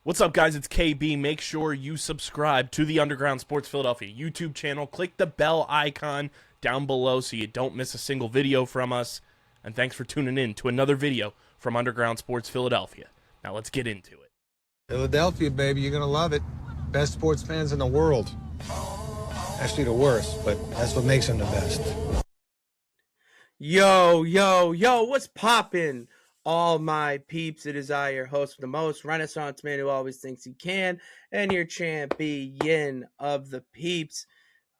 What's up, guys? It's KB. Make sure you subscribe to the Underground Sports Philadelphia YouTube channel. Click the bell icon down below so you don't miss a single video from us. And thanks for tuning in to another video from Underground Sports Philadelphia. Now let's get into it. Philadelphia, baby, you're going to love it. Best sports fans in the world. Actually, the worst, but that's what makes them the best. Yo, what's poppin'? All my peeps, it is I, your host for the most, Renaissance man who always thinks he can, and your champion of the peeps,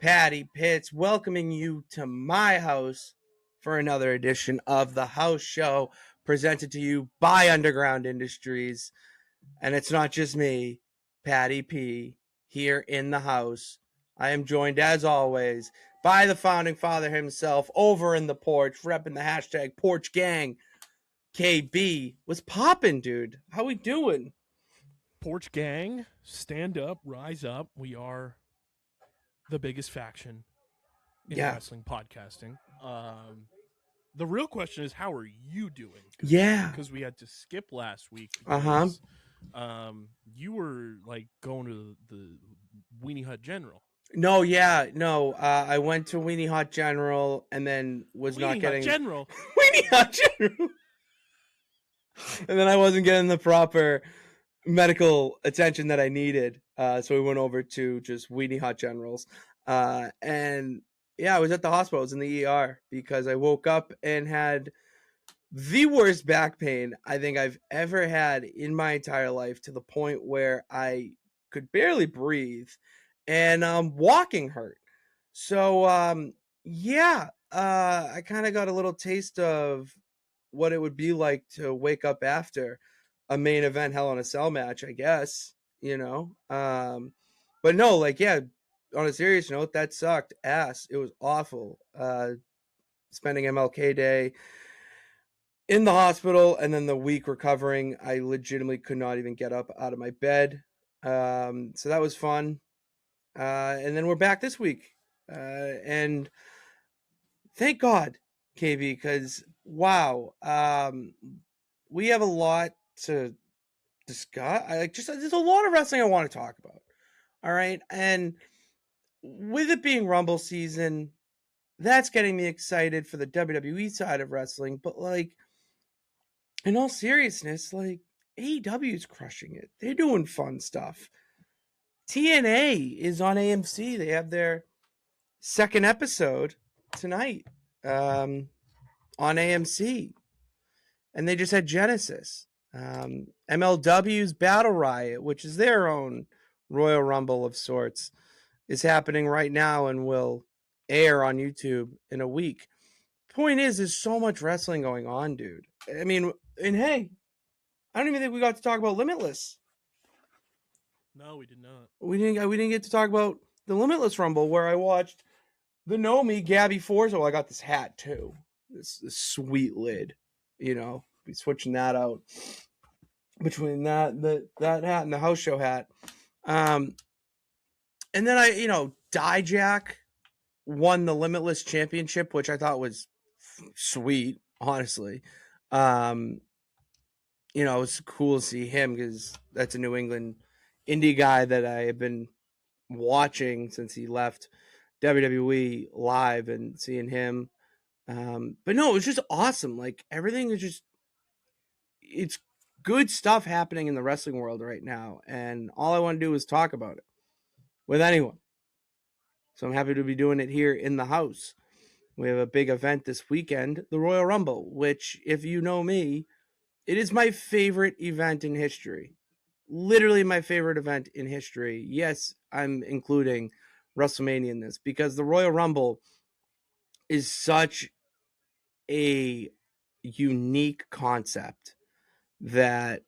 Patty Pitts, welcoming you to my house for another edition of The House Show, presented to you by Underground Industries. And it's not just me, Patty P, here in the house. I am joined, as always, by the founding father himself, over in the porch, repping the hashtag Porch Gang. KB, what's poppin', dude? How we doing? Porch Gang, stand up, rise up. We are the biggest faction in wrestling podcasting. The real question is, how are you doing? Because we had to skip last week. Because, you were like going to the Weenie Hut General. I went to Weenie Hut General and then was Weenie not Hut getting General. Weenie Hut General. And then I wasn't getting the proper medical attention that I needed. So we went over to just Weenie Hut Generals. I was at the hospital. I was in the ER because I woke up and had the worst back pain I think I've ever had in my entire life, to the point where I could barely breathe and walking hurt. So I kind of got a little taste of what it would be like to wake up after a main event Hell in a Cell match, I guess, but no, on a serious note, that sucked ass. It was awful. Spending MLK Day in the hospital and then the week recovering, I legitimately could not even get up out of my bed. So that was fun. And then we're back this week. And thank God, KB, because wow, we have a lot to discuss. There's a lot of wrestling I want to talk about. All right. And with it being Rumble season, that's getting me excited for the WWE side of wrestling. But in all seriousness, AEW is crushing it. They're doing fun stuff. TNA is on AMC. They have their second episode tonight on AMC. And they just had Genesis. MLW's Battle Riot, which is their own Royal Rumble of sorts, is happening right now and will air on YouTube in a week. Point is, there's so much wrestling going on, dude. I mean, and hey, I don't even think we got to talk about Limitless. No, we did not. We didn't get to talk about the Limitless Rumble, where I watched the Nomi Gabby Forza. Well, I got this hat too. This sweet lid, be switching that out between that hat and the house show hat. And then Dijak won the Limitless Championship, which I thought was sweet, honestly. It's cool to see him because that's a New England indie guy that I have been watching since he left WWE live, and seeing him. But no, it was just awesome. Everything is just, it's good stuff happening in the wrestling world right now. And all I want to do is talk about it with anyone. So I'm happy to be doing it here in the house. We have a big event this weekend, the Royal Rumble, which, if you know me, it is my favorite event in history. Literally my favorite event in history. Yes, I'm including WrestleMania in this, because the Royal Rumble is such a unique concept that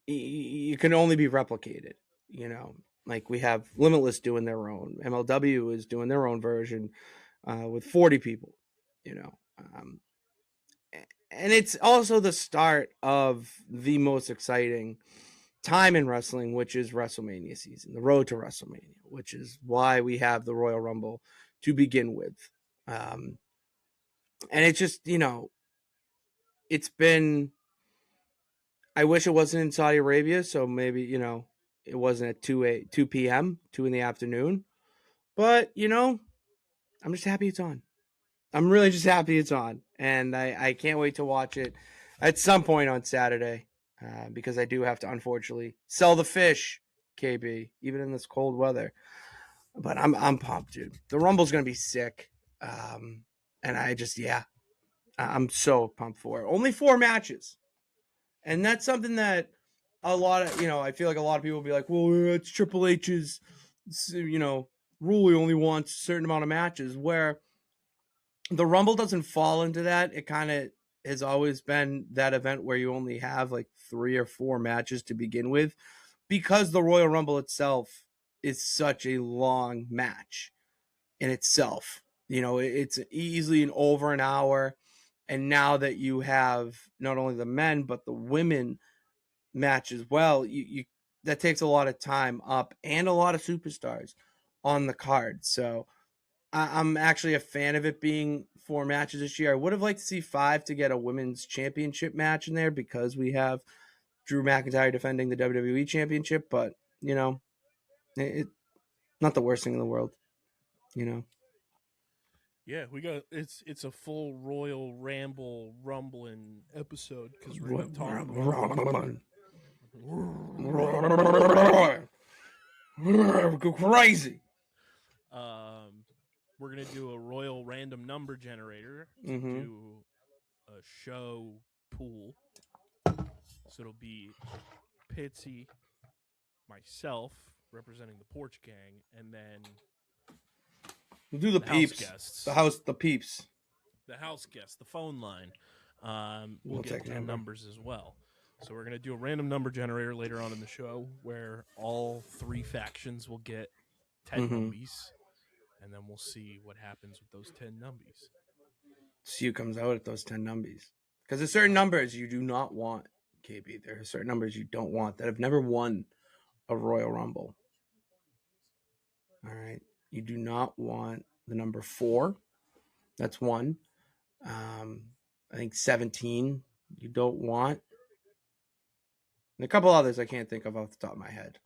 you can only be replicated. We have Limitless doing their own. MLW is doing their own version with 40 people, and it's also the start of the most exciting time in wrestling, which is WrestleMania season, the road to WrestleMania, which is why we have the Royal Rumble to begin with. And it's just, it's been I wish it wasn't in Saudi Arabia, so maybe, it wasn't at 2 p.m., 2 in the afternoon. But, I'm just happy it's on. I'm really just happy it's on. And I can't wait to watch it at some point on Saturday because I do have to, unfortunately, sell the fish, KB, even in this cold weather. But I'm pumped, dude. The Rumble's going to be sick. And I'm so pumped for it. Only 4 matches. And that's something that a lot of, I feel like a lot of people will be like, well, it's Triple H's, rule. He only wants a certain amount of matches. Where the Rumble doesn't fall into that. It kind of has always been that event where you only have like 3 or 4 matches to begin with because the Royal Rumble itself is such a long match in itself. It's easily over an hour. And now that you have not only the men, but the women match as well, you that takes a lot of time up and a lot of superstars on the card. So I'm actually a fan of it being 4 matches this year. I would have liked to see 5 to get a women's championship match in there because we have Drew McIntyre defending the WWE championship, but it not the worst thing in the world, Yeah, we got it's a full Royal Ramble rumbling episode because we're going to talk about go crazy. We're gonna do a Royal random number generator to do a show pool. So it'll be Pitsy, myself representing the Porch Gang, and then we'll do the peeps guests, the peeps, the house guests, the phone line. We'll get 10 numbers as well. So we're gonna do a random number generator later on in the show where all 3 factions will get 10 numbies. And then we'll see what happens with those 10 numbies. See who comes out at those 10 numbies. Because there's certain numbers you do not want, KB. There are certain numbers you don't want that have never won a Royal Rumble. All right. You do not want the number 4. That's 1. I think 17 you don't want. And a couple others I can't think of off the top of my head.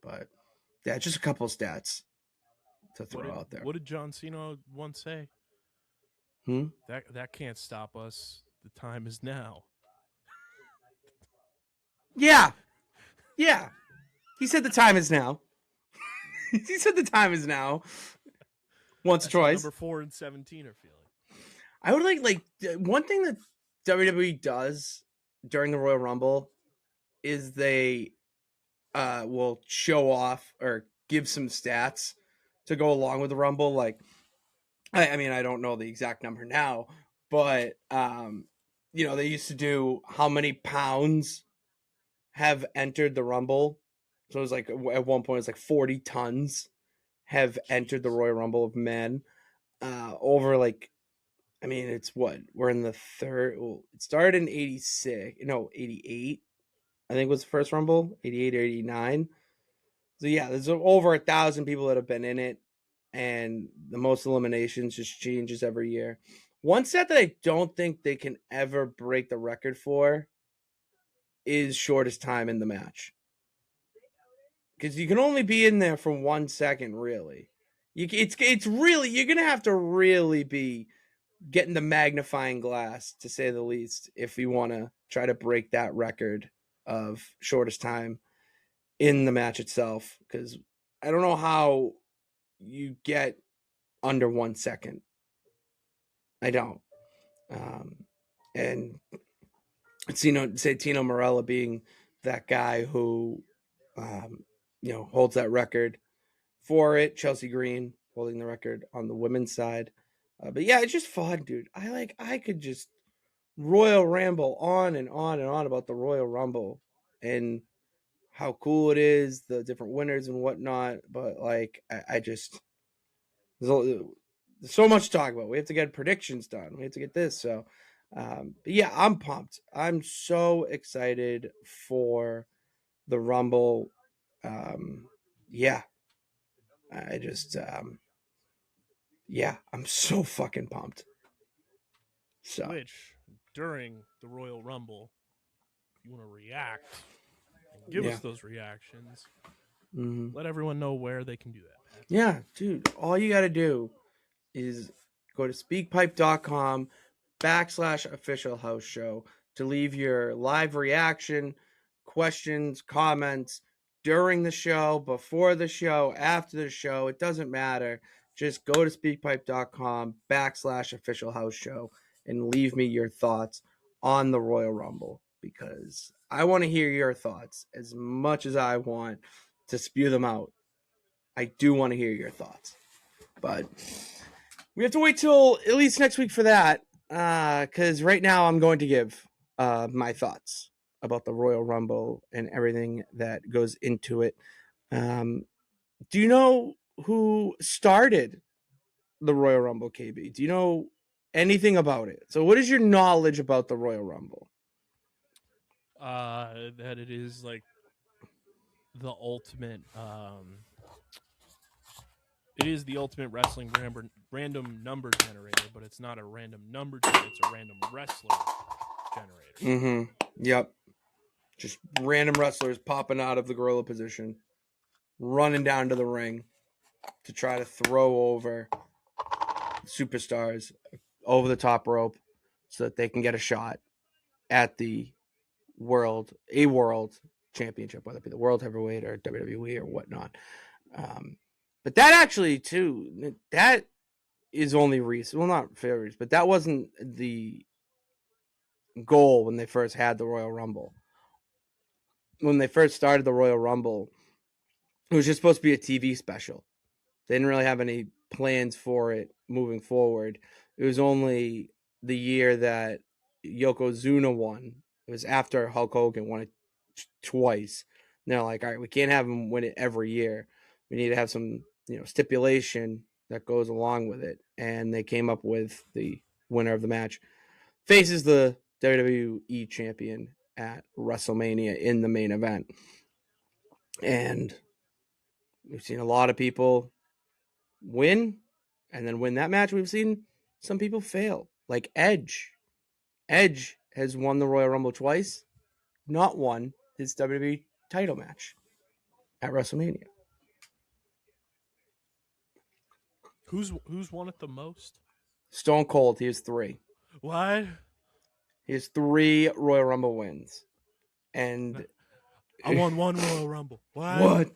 But yeah, just a couple of stats to throw out there. What did John Cena once say? That can't stop us. The time is now. Yeah. He said the time is now. He said the time is now. Once or twice. Number 4 and 17 are feeling. I would like one thing that WWE does during the Royal Rumble is they will show off or give some stats to go along with the Rumble. Like, I mean, I don't know the exact number now, but they used to do how many pounds have entered the Rumble. So it was like at one point it's like 40 tons have entered the Royal Rumble of men. Over like, I mean, it's what we're in the third. Well, it started in 88. I think was the first Rumble, 88 or 89. So yeah, there's over 1,000 people that have been in it, and the most eliminations just changes every year. One stat that I don't think they can ever break the record for is shortest time in the match. Because you can only be in there for 1 second, really. It's really, you're gonna have to really be getting the magnifying glass, to say the least, if you want to try to break that record of shortest time in the match itself. Because I don't know how you get under 1 second. I don't. And Tino Morella being that guy who holds that record for it. Chelsea Green holding the record on the women's side. But yeah, it's just fun, dude. I could just Royal Ramble on and on and on about the Royal Rumble and how cool it is, the different winners and whatnot. But like, I just, there's so much to talk about. We have to get predictions done. We have to get this. So, but yeah, I'm pumped. I'm so excited for the Rumble. Yeah, I just, yeah, I'm so fucking pumped. So, which during the Royal Rumble, you want to react and give us those reactions, let everyone know where they can do that, Pat. Yeah, dude. All you got to do is go to speakpipe.com/official house show to leave your live reaction, questions, comments during the show, before the show, after the show. It doesn't matter. Just go to speakpipe.com/official house show and leave me your thoughts on the Royal Rumble, because I want to hear your thoughts as much as I want to spew them out. I do want to hear your thoughts, but we have to wait till at least next week for that, because right now I'm going to give my thoughts about the Royal Rumble and everything that goes into it. Do you know who started the Royal Rumble, KB? Do you know anything about it? So what is your knowledge about the Royal Rumble? That it is like the ultimate it is the ultimate wrestling random number generator, but it's not a random number generator, it's a random wrestler generator. Yep. Just random wrestlers popping out of the gorilla position, running down to the ring to try to throw over superstars over the top rope so that they can get a shot at the world championship, whether it be the World Heavyweight or WWE or whatnot. But that actually, too, that is only recent. Well, not favorites, but that wasn't the goal when they first had the Royal Rumble. When they first started the Royal Rumble, it was just supposed to be a TV special. They didn't really have any plans for it moving forward. It was only the year that Yokozuna won. It was after Hulk Hogan won it twice. And they're like, all right, we can't have him win it every year. We need to have some, stipulation that goes along with it. And they came up with the winner of the match faces the WWE champion at WrestleMania in the main event. And we've seen a lot of people win and then win that match. We've seen some people fail, like Edge. Edge has won the Royal Rumble twice, not won his WWE title match at WrestleMania. Who's won it the most? Stone Cold, he has 3. What? He has 3 Royal Rumble wins. And I won 1 Royal Rumble. What? I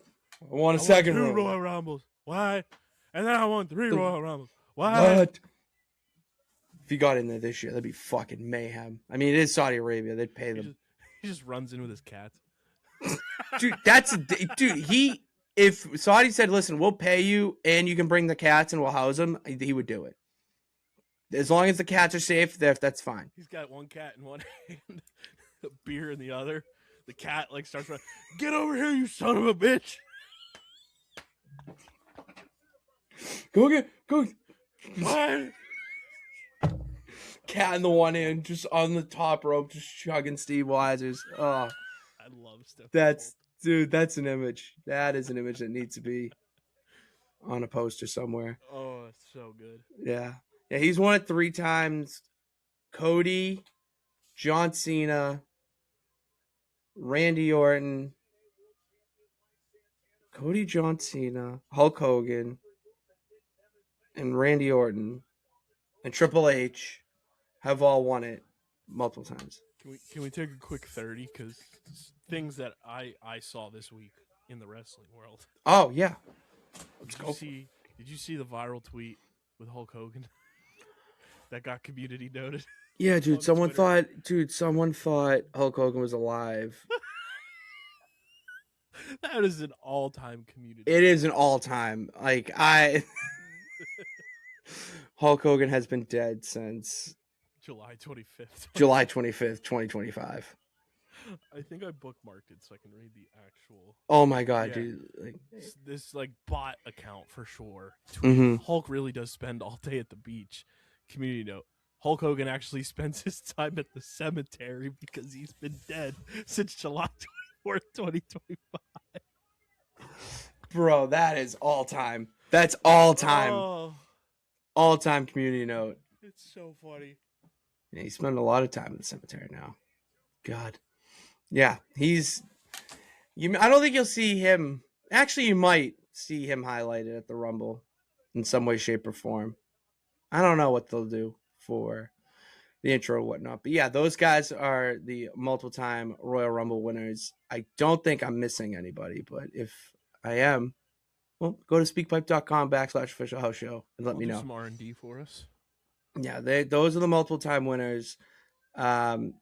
won a second 2 Royal Rumbles. What? And then I won 3 Royal Rumbles. What? If he got in there this year, that'd be fucking mayhem. I mean, it is Saudi Arabia. They'd pay them. He just runs in with his cats. Dude, if Saudi said, listen, we'll pay you and you can bring the cats and we'll house them, he would do it. As long as the cats are safe, that's fine. He's got one cat in one hand, a beer in the other. The cat starts running. Get over here, you son of a bitch! Go. What? Cat in the one hand, just on the top rope, just chugging Steve Weisers. Oh, I love stuff. That's an image. That is an image that needs to be on a poster somewhere. Oh, it's so good. Yeah, he's won it 3 times. Cody, John Cena, Randy Orton, Hulk Hogan, and Randy Orton, and Triple H have all won it multiple times. Can we take a quick 30? Because things that I saw this week in the wrestling world. Oh, yeah. Did you see the viral tweet with Hulk Hogan that got community noted? Yeah, dude. Someone thought Hulk Hogan was alive. That is an all-time community. It is an all-time. Hulk Hogan has been dead since July 25th. July 25th, 2025. I think I bookmarked it so I can read the actual. Oh my god, dude! This bot account for sure. Hulk really does spend all day at the beach. Community note: Hulk Hogan actually spends his time at the cemetery because he's been dead since July 24th, 2025. Bro, that is all time. That's all time. Oh, all time community note. It's so funny. Yeah, he's spending a lot of time in the cemetery now. God. Yeah, he's. I don't think you'll see him. Actually, you might see him highlighted at the Rumble in some way, shape, or form. I don't know what they'll do for the intro or whatnot. But yeah, those guys are the multiple time Royal Rumble winners. I don't think I'm missing anybody, but if I am, well, go to speakpipe.com/official house show and let me do know. some R&D for us. Yeah, those are the multiple time winners. The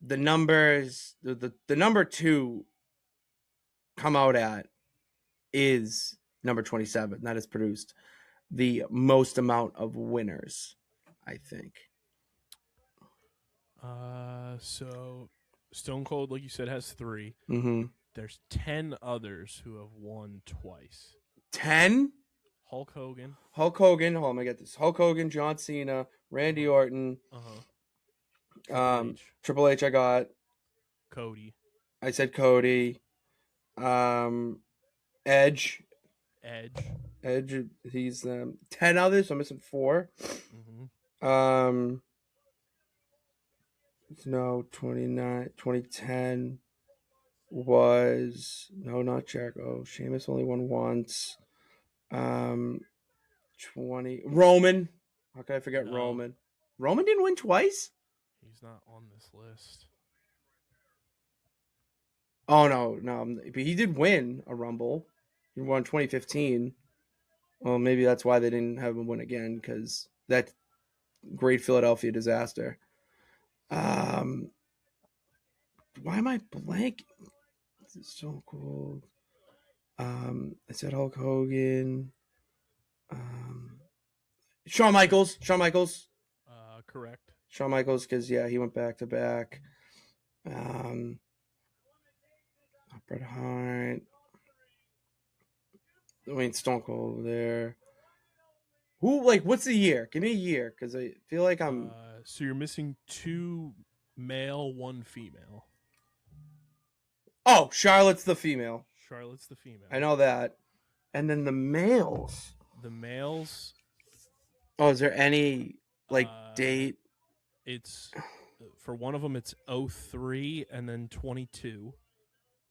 numbers, the number 2 come out at is number 27. That has produced the most amount of winners, I think. So Stone Cold, like you said, has 3. Mm-hmm. There's 10 others who have won twice. 10? Hulk Hogan. Hold on, I get this. Hulk Hogan, John Cena, Randy Orton. Triple H I got. Cody. I said Cody. Edge. He's 10 others, so I'm missing 4. Mm-hmm. No, 2010 was not Jericho. Sheamus only won once. 20 Roman. How could I forget Roman? Roman didn't win twice? He's not on this list. Oh no, but he did win a Rumble. He won 2015. Well, maybe that's why they didn't have him win again, because that great Philadelphia disaster. Why am I blank? This is so cool. I said Hulk Hogan. Shawn Michaels. Correct. Shawn Michaels, because he went back to back. Bret Hart. Stone Cold over there. Who, what's the year? Give me a year, because I feel like I'm. So you're missing 2 male, 1 female. Oh, Charlotte's the female. I know that. And then the males. Oh, is there any date? It's for one of them. It's 03 and then 22.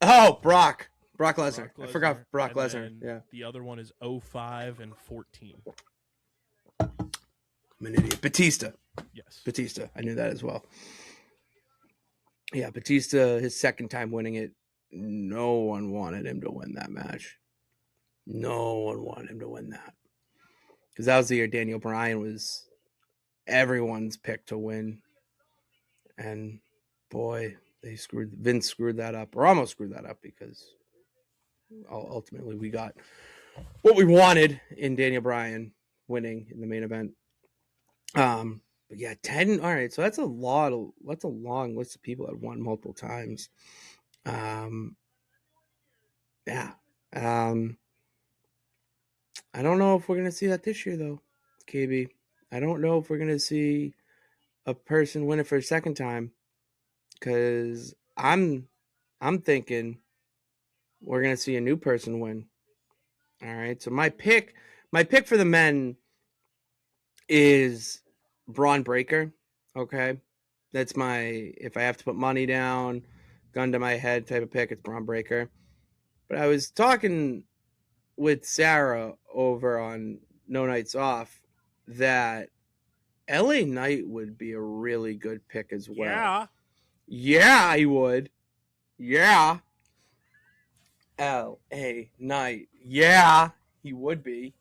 Oh, Brock Lesnar. I forgot Brock Lesnar. Yeah. The other one is 05 and 14. I'm an idiot. Batista. Yes. Batista. I knew that as well. Yeah, Batista, his second time winning it. No one wanted him to win that match. No one wanted him to win that. Because that was the year Daniel Bryan was everyone's pick to win. And boy, Vince screwed that up, or almost screwed that up, because ultimately we got what we wanted in Daniel Bryan winning in the main event. But yeah, 10. All right, so that's a long list of people that won multiple times. Yeah. I don't know if we're gonna see that this year though, KB. I don't know if we're gonna see a person win it for a second time, because I'm thinking we're gonna see a new person win. All right, so my pick for the men is Braun Breaker. Okay, that's if I have to put money down, gun to my head type of pick, it's Braun Breaker. But I was talking with Sarah over on No Nights Off that LA Knight would be a really good pick as well. Yeah, he would. Yeah. LA Knight. Yeah, he would be.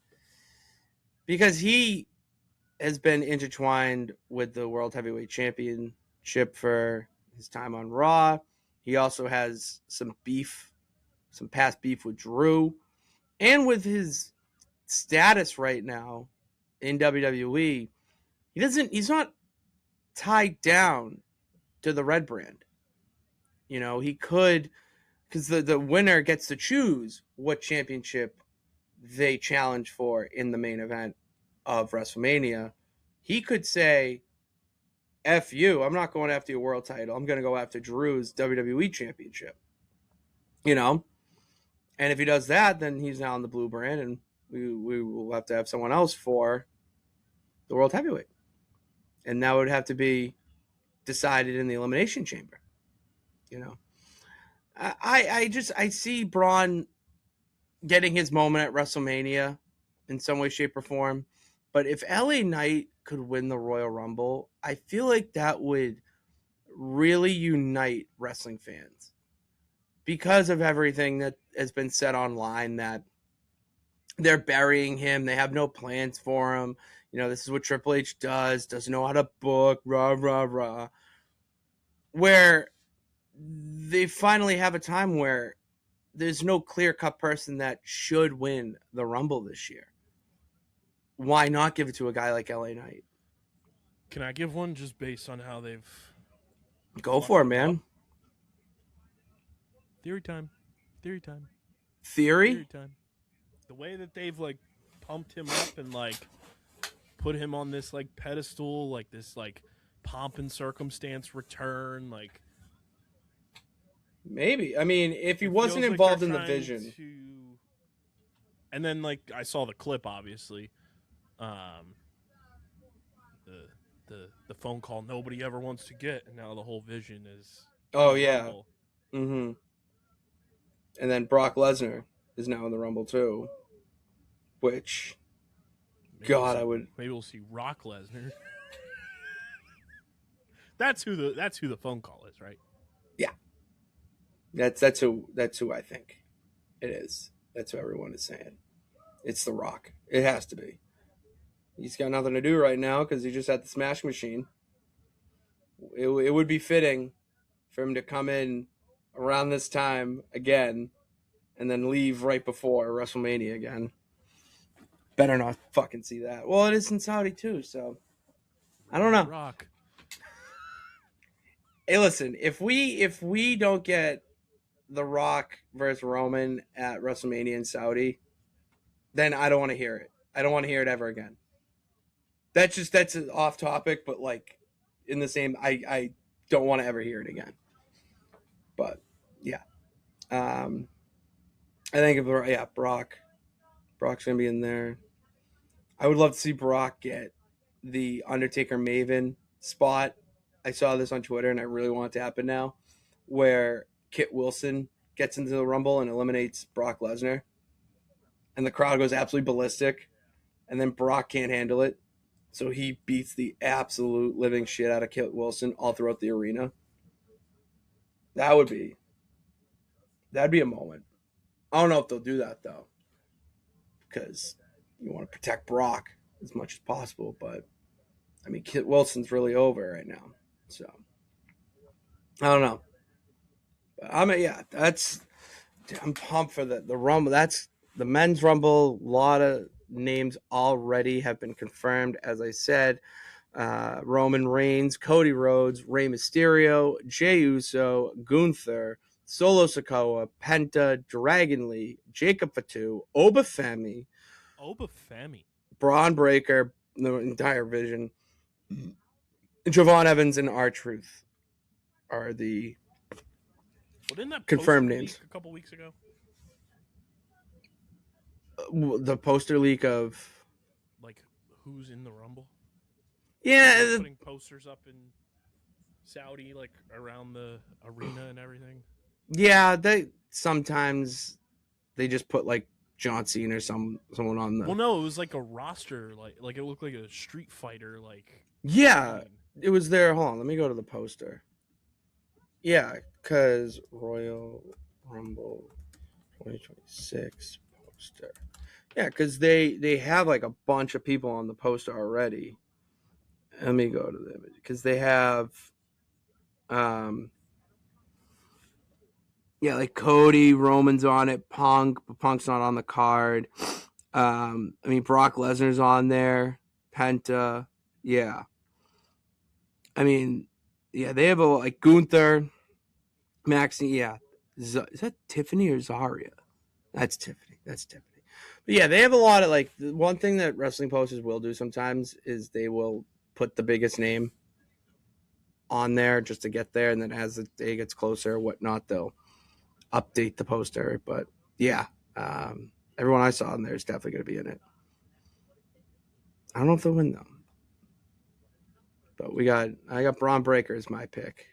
Because he has been intertwined with the World Heavyweight Championship for his time on Raw. He also has some past beef with Drew. And with his status right now in WWE, he's not tied down to the red brand. He could, because the winner gets to choose what championship they challenge for in the main event of WrestleMania. He could say, F you, I'm not going after your world title. I'm going to go after Drew's WWE championship. And if he does that, then he's now on the blue brand, and we will have to have someone else for the World Heavyweight. And that would have to be decided in the Elimination Chamber. You know, I see Braun getting his moment at WrestleMania in some way, shape, or form. But if LA Knight could win the Royal Rumble, I feel like that would really unite wrestling fans because of everything that has been said online that they're burying him. They have no plans for him. You know, this is what Triple H does, doesn't know how to book, rah, rah, rah. Where they finally have a time where there's no clear-cut person that should win the Rumble this year. Why not give it to a guy like LA Knight? Can I give one just based on how they've Go for it, man. up? Theory time. Theory time. Theory time. The way that they've like pumped him up and like put him on this like pedestal, like this like pomp and circumstance return, like maybe. I mean, if he wasn't involved in the vision. And then like I saw the clip, obviously. The phone call nobody ever wants to get, and now the whole vision is yeah. Mm-hmm. And then Brock Lesnar is now in the Rumble too. Which maybe we'll see Rock Lesnar. That's who the phone call is, right? Yeah. That's who I think it is. That's who everyone is saying. It's The Rock. It has to be. He's got nothing to do right now because he just had the Smash Machine. It would be fitting for him to come in around this time again and then leave right before WrestleMania again. Better not fucking see that. Well, it is in Saudi too, so I don't know. Rock. Hey, listen, if we don't get The Rock versus Roman at WrestleMania in Saudi, then I don't want to hear it. I don't want to hear it ever again. That's off topic, but like in the same, I don't want to ever hear it again. But yeah, I think Brock's gonna be in there. I would love to see Brock get the Undertaker Maven spot. I saw this on Twitter, and I really want it to happen now, where Kit Wilson gets into the Rumble and eliminates Brock Lesnar, and the crowd goes absolutely ballistic, and then Brock can't handle it, so he beats the absolute living shit out of Kit Wilson all throughout the arena. That'd be a moment. I don't know if they'll do that though, because you want to protect Brock as much as possible. But I mean, Kit Wilson's really over right now, so I don't know. But I'm pumped for the Rumble. That's the men's Rumble. A lot of names already have been confirmed. As I said, Roman Reigns, Cody Rhodes, Rey Mysterio, Jey Uso, Gunther, Solo Sikoa, Penta, Dragon Lee, Jacob Fatu, Obafemi, Braun Breaker, the entire Vision, Javon Evans, and R-Truth are the confirmed names. A couple weeks ago, the poster leak of like who's in the Rumble. Yeah, putting posters up in Saudi, like around the arena and everything. Yeah, they sometimes they just put like John Cena or someone on the. Well, no, it was like a roster, like it looked like a Street Fighter, like. Yeah, it was there. Hold on, let me go to the poster. Yeah, because Royal Rumble 2026 poster. Yeah, because they have like a bunch of people on the poster already. Let me go to the image because they have, like Cody, Roman's on it, Punk, but Punk's not on the card. I mean Brock Lesnar's on there, Penta, yeah. I mean, yeah, they have like Gunther, Maxine, yeah. Is that Tiffany or Zarya? That's Tiffany. But yeah, they have a lot of like one thing that wrestling posters will do sometimes is they will put the biggest name on there just to get there, and then as the day gets closer or whatnot, they'll update the poster. But yeah, everyone I saw in there is definitely going to be in it. I don't know if they'll win though, but I got Braun Breaker as my pick.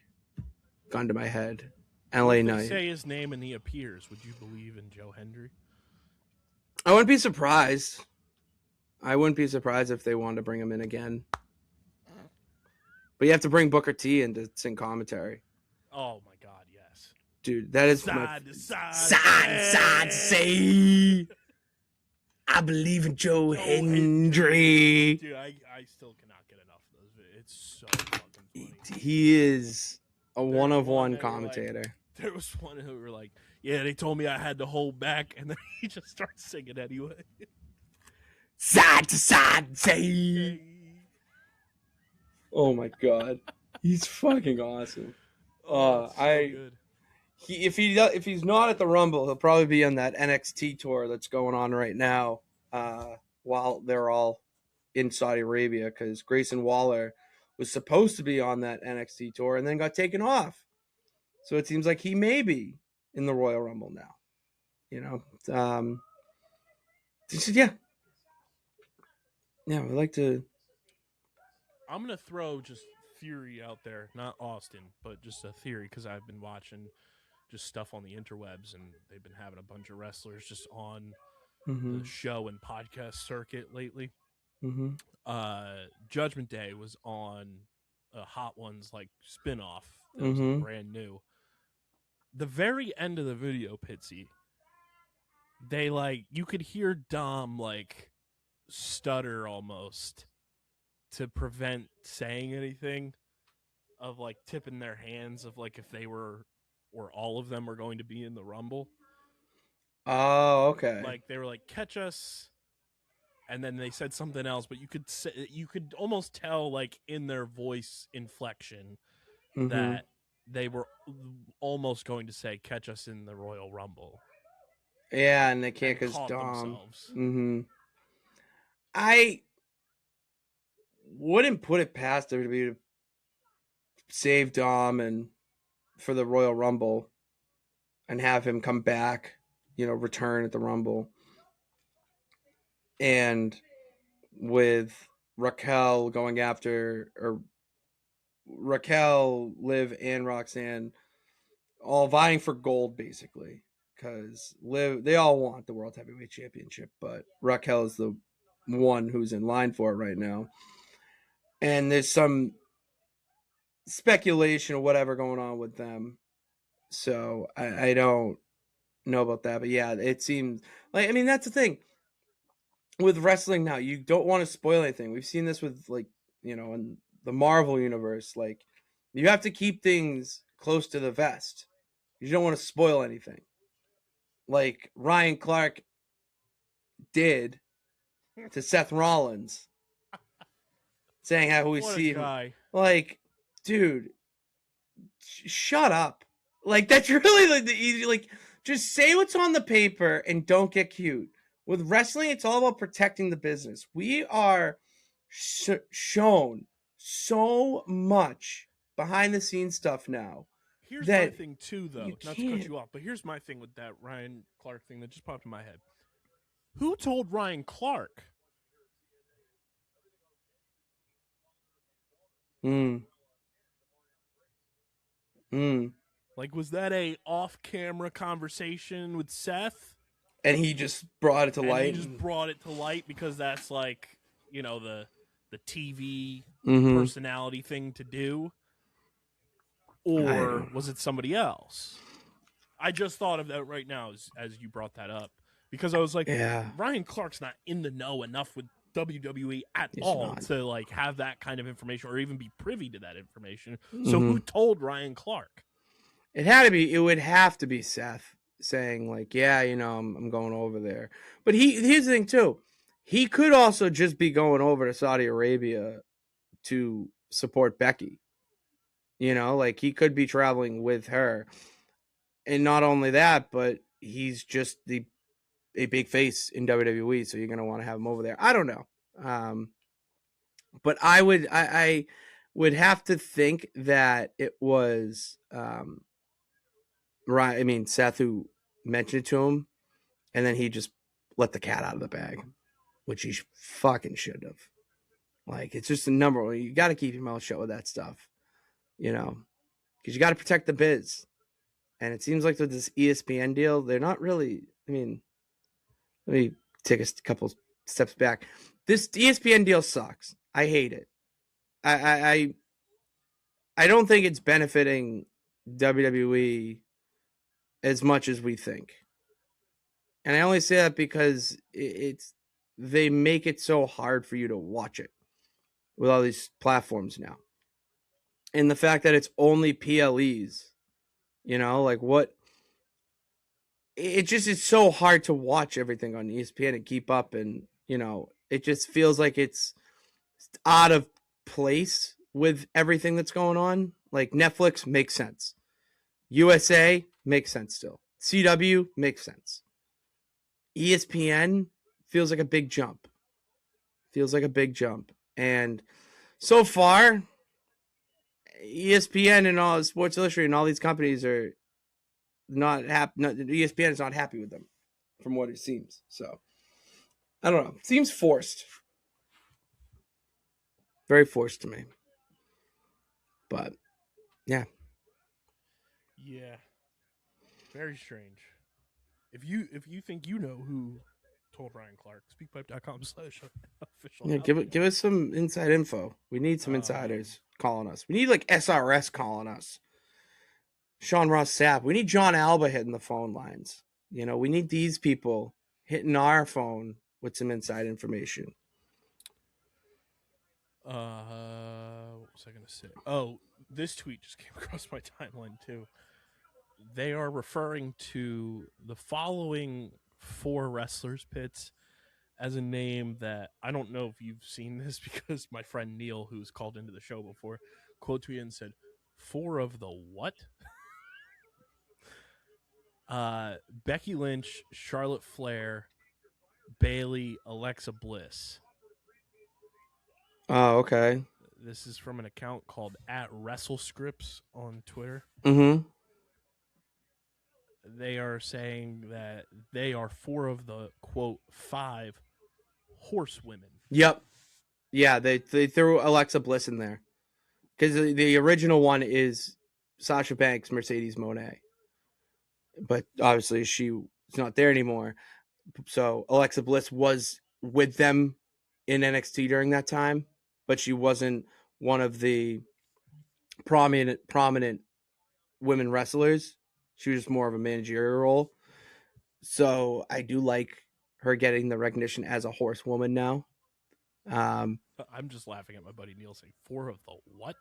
Gun to my head. LA If they Knight. say his name and he appears, would you believe in Joe Hendry? I wouldn't be surprised. I wouldn't be surprised if they wanted to bring him in again. But you have to bring Booker T in to sing commentary. Oh my God, yes. Dude, that is Side to side, side say. I believe in Joe Hendry. Dude, I still cannot get enough of those videos. It's so fucking funny. He is a There's one-of-one that were commentator. Like, there was one who were like, yeah, they told me I had to hold back, and then he just starts singing anyway. Side to side say. Oh my God. He's fucking awesome. Good. If he's not at the Rumble, he'll probably be on that NXT tour that's going on right now, while they're all in Saudi Arabia, because Grayson Waller was supposed to be on that NXT tour and then got taken off. So it seems like he may be in the Royal Rumble now. You know, yeah. Yeah, I'd like to. I'm gonna throw just theory out there, not Austin, but just a theory, because I've been watching just stuff on the interwebs, and they've been having a bunch of wrestlers just on the show and podcast circuit lately. Judgment Day was on Hot Ones like spinoff that was like, brand new. The very end of the video, Pitsy, they like, you could hear Dom like stutter almost to prevent saying anything, of like tipping their hands of like if they were, or all of them are going to be in the Rumble. Oh, okay. Like they were like, catch us, and then they said something else, but you could almost tell like in their voice inflection that they were almost going to say, catch us in the Royal Rumble. Yeah, and they can't because Dom. I wouldn't put it past WWE to save Dom and for the Royal Rumble and have him come back, you know, return at the Rumble. And with Raquel going after, or Raquel, Liv, and Roxanne all vying for gold, basically, because Liv, they all want the World Heavyweight Championship, but Raquel is the one who's in line for it right now. And there's some speculation or whatever going on with them, so I don't know about that. But yeah, it seems like, I mean, that's the thing with wrestling now, you don't want to spoil anything. We've seen this with, like, you know, in the Marvel universe, like, you have to keep things close to the vest. You don't want to spoil anything, like Ryan Clark did to Seth Rollins, saying how we see him. Like, dude, shut up. Like, that's really like the easy, like, just say what's on the paper and don't get cute. With wrestling, it's all about protecting the business. We are shown so much behind the scenes stuff now. Here's my thing too, though, not to cut you off, but here's my thing with that Ryan Clark thing that just popped in my head. Who told Ryan Clark? Like, was that a off-camera conversation with Seth? And he just brought it to light? He just brought it to light because that's, like, you know, the TV personality thing to do? Or was it somebody else? I just thought of that right now as you brought that up. Because I was like, Ryan Clark's not in the know enough with WWE at all to, like, have that kind of information or even be privy to that information. So who told Ryan Clark? It would have to be Seth saying, like, yeah, you know, I'm going over there. But here's the thing too. He could also just be going over to Saudi Arabia to support Becky. You know, like, he could be traveling with her. And not only that, but he's just a big face in WWE, so you're going to want to have him over there. I don't know. But I would have to think that it was right. I mean, Seth who mentioned it to him, and then he just let the cat out of the bag, which he fucking should have. Like, it's just a number. You got to keep your mouth shut with that stuff, you know, because you got to protect the biz. And it seems like with this ESPN deal, they're not really. I mean, let me take a couple steps back. This ESPN deal sucks. I hate it. I don't think it's benefiting WWE as much as we think. And I only say that because they make it so hard for you to watch it with all these platforms now. And the fact that it's only PLEs, like what it's so hard to watch everything on ESPN and keep up, and it just feels like it's out of place with everything that's going on. Like Netflix makes sense. USA makes sense still. CW makes sense. ESPN feels like a big jump. And so far, ESPN and all Sports Illustrated and all these companies are not happy. ESPN is not happy with them, from what it seems. So I don't know. It seems forced. Very forced to me. But yeah. Yeah. Very strange. If you think you know who told Ryan Clark, speakpipe.com/official. Yeah, give us some inside info. We need some insiders calling us. We need like SRS calling us. Sean Ross Sapp. We need John Alba hitting the phone lines. We need these people hitting our phone with some inside information. What was I going to say? Oh, this tweet just came across my timeline too. They are referring to the following 4 wrestlers pits as a name that I don't know if you've seen this, because my friend Neil, who's called into the show before, quote tweeted and said, 4 of the what? Becky Lynch, Charlotte Flair, Bayley, Alexa Bliss. Oh, okay. This is from an account called @WrestleScripts on Twitter. Mm-hmm. They are saying that they are 4 of the, quote, 5 horsewomen. Yep. Yeah, they threw Alexa Bliss in there. Because the original one is Sasha Banks, Mercedes Moné. But obviously she's not there anymore. So Alexa Bliss was with them in NXT during that time, but she wasn't one of the prominent women wrestlers. She was just more of a managerial role. So I do like her getting the recognition as a horsewoman now. I'm just laughing at my buddy Neil saying 4 of the what?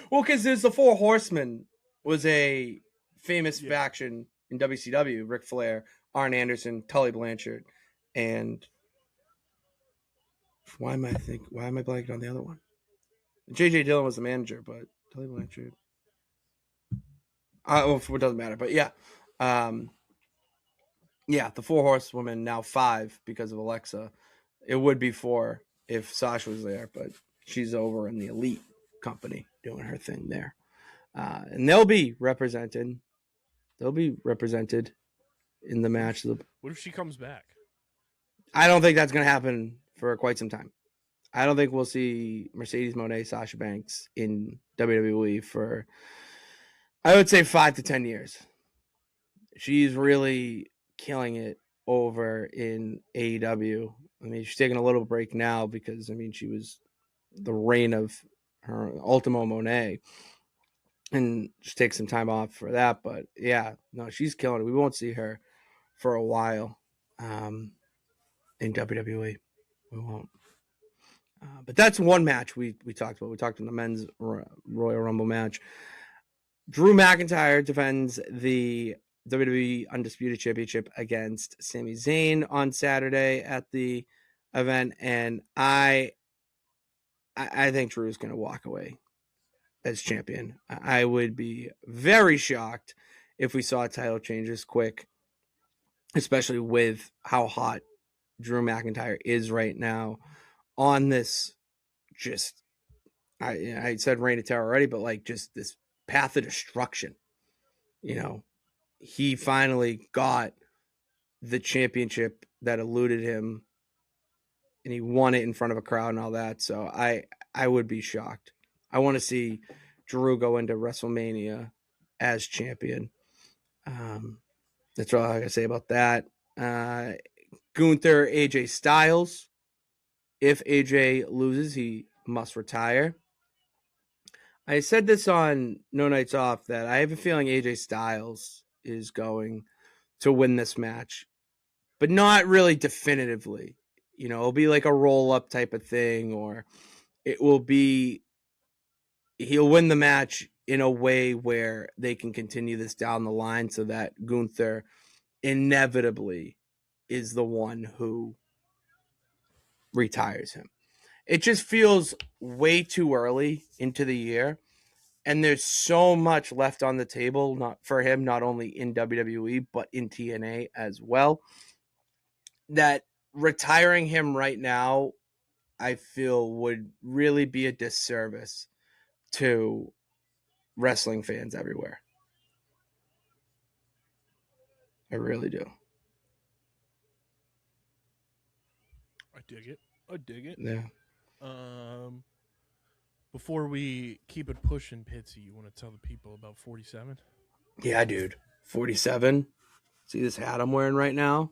Well, because there's the 4 Horsemen was a famous faction in WCW. Ric Flair, Arn Anderson, Tully Blanchard, and why am I blanking on the other one? J.J. Dillon was the manager, but Tully Blanchard. It doesn't matter, but yeah. The 4 Horsewomen, now 5 because of Alexa. It would be 4 if Sasha was there, but she's over in the Elite company doing her thing there. And they'll be represented. They'll be represented in the match. What if she comes back? I don't think that's going to happen for quite some time. I don't think we'll see Mercedes Moné, Sasha Banks in WWE for, I would say, 5 to 10 years. She's really killing it over in AEW. I mean, she's taking a little break now because, she was the reign of her Ultimo Moné. And she takes some time off for that. But, yeah, no, she's killing it. We won't see her for a while in WWE. We won't. But that's one match we talked about. We talked in the men's Royal Rumble match. Drew McIntyre defends the WWE Undisputed Championship against Sami Zayn on Saturday at the event. And I think Drew's going to walk away as champion. I would be very shocked if we saw title changes quick, especially with how hot Drew McIntyre is right now on this, just, I said reign of terror already, but like just this path of destruction. He finally got the championship that eluded him, and he won it in front of a crowd and all that. So I would be shocked. I want to see Drew go into WrestleMania as champion. That's all I gotta say about that. Gunther, AJ Styles. If AJ loses, he must retire. I said this on No Nights Off that I have a feeling AJ Styles is going to win this match, but not really definitively. You know, it'll be like a roll-up type of thing, or it will be he'll win the match in a way where they can continue this down the line so that Gunther inevitably is the one who retires him. It just feels way too early into the year, and there's so much left on the table, not for him, not only in WWE but in TNA as well, that retiring him right now, I feel, would really be a disservice to wrestling fans everywhere. I really do. I dig it. I dig it. Yeah. Before we keep it pushing, Pitsy, you want to tell the people about 47? Yeah, dude. 47. See this hat I'm wearing right now?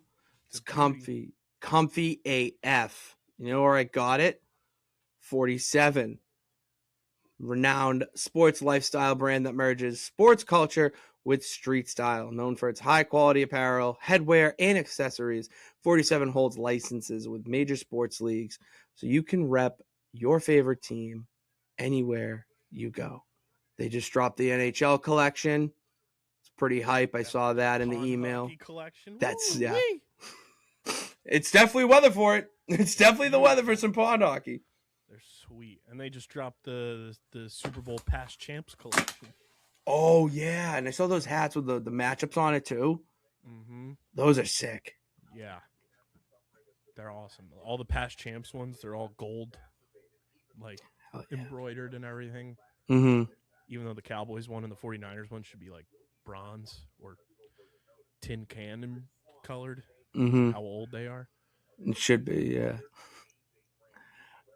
It's comfy. Comfy AF. You know where I got it? 47. Renowned sports lifestyle brand that merges sports culture with street style. Known for its high quality apparel, headwear, and accessories, 47 holds licenses with major sports leagues, so you can rep your favorite team anywhere you go. They just dropped the NHL collection. It's pretty hype. I saw that in the email. Collection. That's yeah. It's definitely weather for it. It's definitely the weather for some pond hockey. They're sweet, and they just dropped the Super Bowl past champs collection. Oh yeah, and I saw those hats with the matchups on it too. Mm-hmm. Those are sick. Yeah, they're awesome. All the past champs ones, they're all gold, like embroidered and everything. Mm-hmm. Even though the Cowboys one and the 49ers one should be like bronze or tin can colored. Mm-hmm. How old they are. It should be,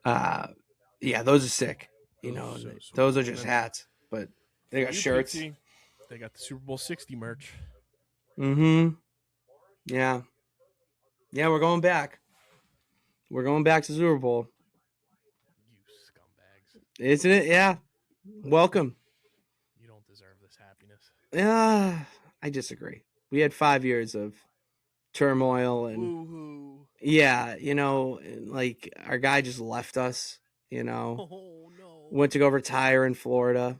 yeah. Yeah, those are sick. You know, so those are just hats, but they got shirts. They got the Super Bowl 60 merch. Mm-hmm. Yeah. Yeah, we're going back. We're going back to Super Bowl. You scumbags. Isn't it? Yeah. Welcome. You don't deserve this happiness. Yeah, I disagree. We had 5 years of turmoil and Woo-hoo. Yeah, you know, like our guy just left us, you know. Oh no. Went to go retire in Florida.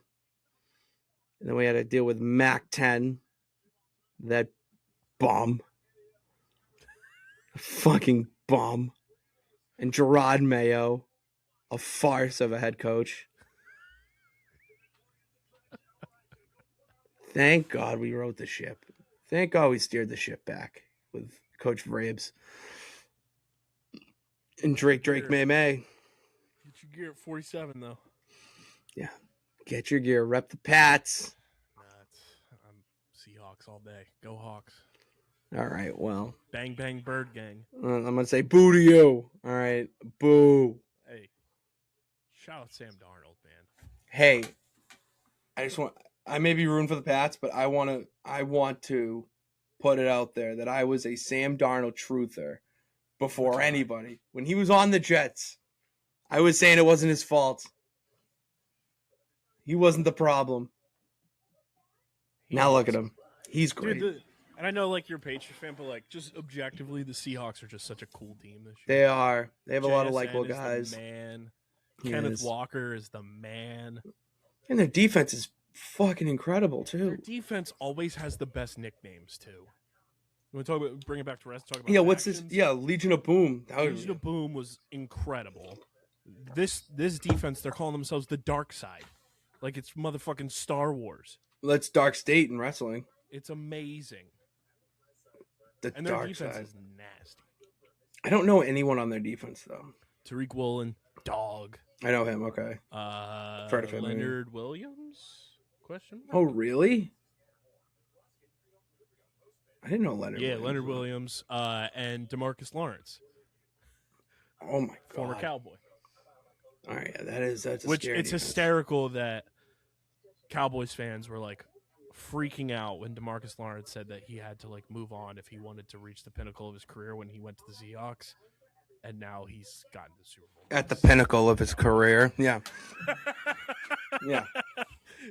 And then we had to deal with Mac 10. That bum. Fucking bum. And Gerard Mayo, a farce of a head coach. Thank God we rode the ship. Thank God we steered the ship back with Coach Vrabes. And Drake May May. Get your gear at 47, though. Yeah. Get your gear. Rep the Pats. I'm Seahawks all day. Go Hawks. All right, well. Bang, bang, bird gang. I'm going to say boo to you. All right, boo. Hey, shout out Sam Darnold, man. Hey, I may be rooting for the Pats, but I want to put it out there that I was a Sam Darnold truther before anybody. When he was on the Jets, I was saying it wasn't his fault. He wasn't the problem. Now look at him. He's great. Dude, and I know, like, you're a Patriots fan, but, like, just objectively, the Seahawks are just such a cool team this year. They are. They have a lot of JSN likable is guys. The man. Kenneth Walker is the man. And their defense is fucking incredible, too. Their defense always has the best nicknames, too. You want to talk about, bring it back to rest? Talk about what's this? Yeah, Legion of Boom. Legion of Boom was incredible. This defense, they're calling themselves the Dark Side. Like it's motherfucking Star Wars. Let's Dark State in wrestling. It's amazing. And their defense is nasty. I don't know anyone on their defense, though. Tariq Woolen, dog. I know him, okay. Leonard Williams? Question mark? Oh, really? I didn't know Leonard Williams. Yeah, Leonard Williams and DeMarcus Lawrence. Oh, my God. Former Cowboy. All right, yeah, that's a Which scary it's defense. hysterical that Cowboys fans were like freaking out when DeMarcus Lawrence said that he had to like move on if he wanted to reach the pinnacle of his career when he went to the Seahawks, and now he's gotten the Super Bowl. At the pinnacle of his career. Yeah. Yeah.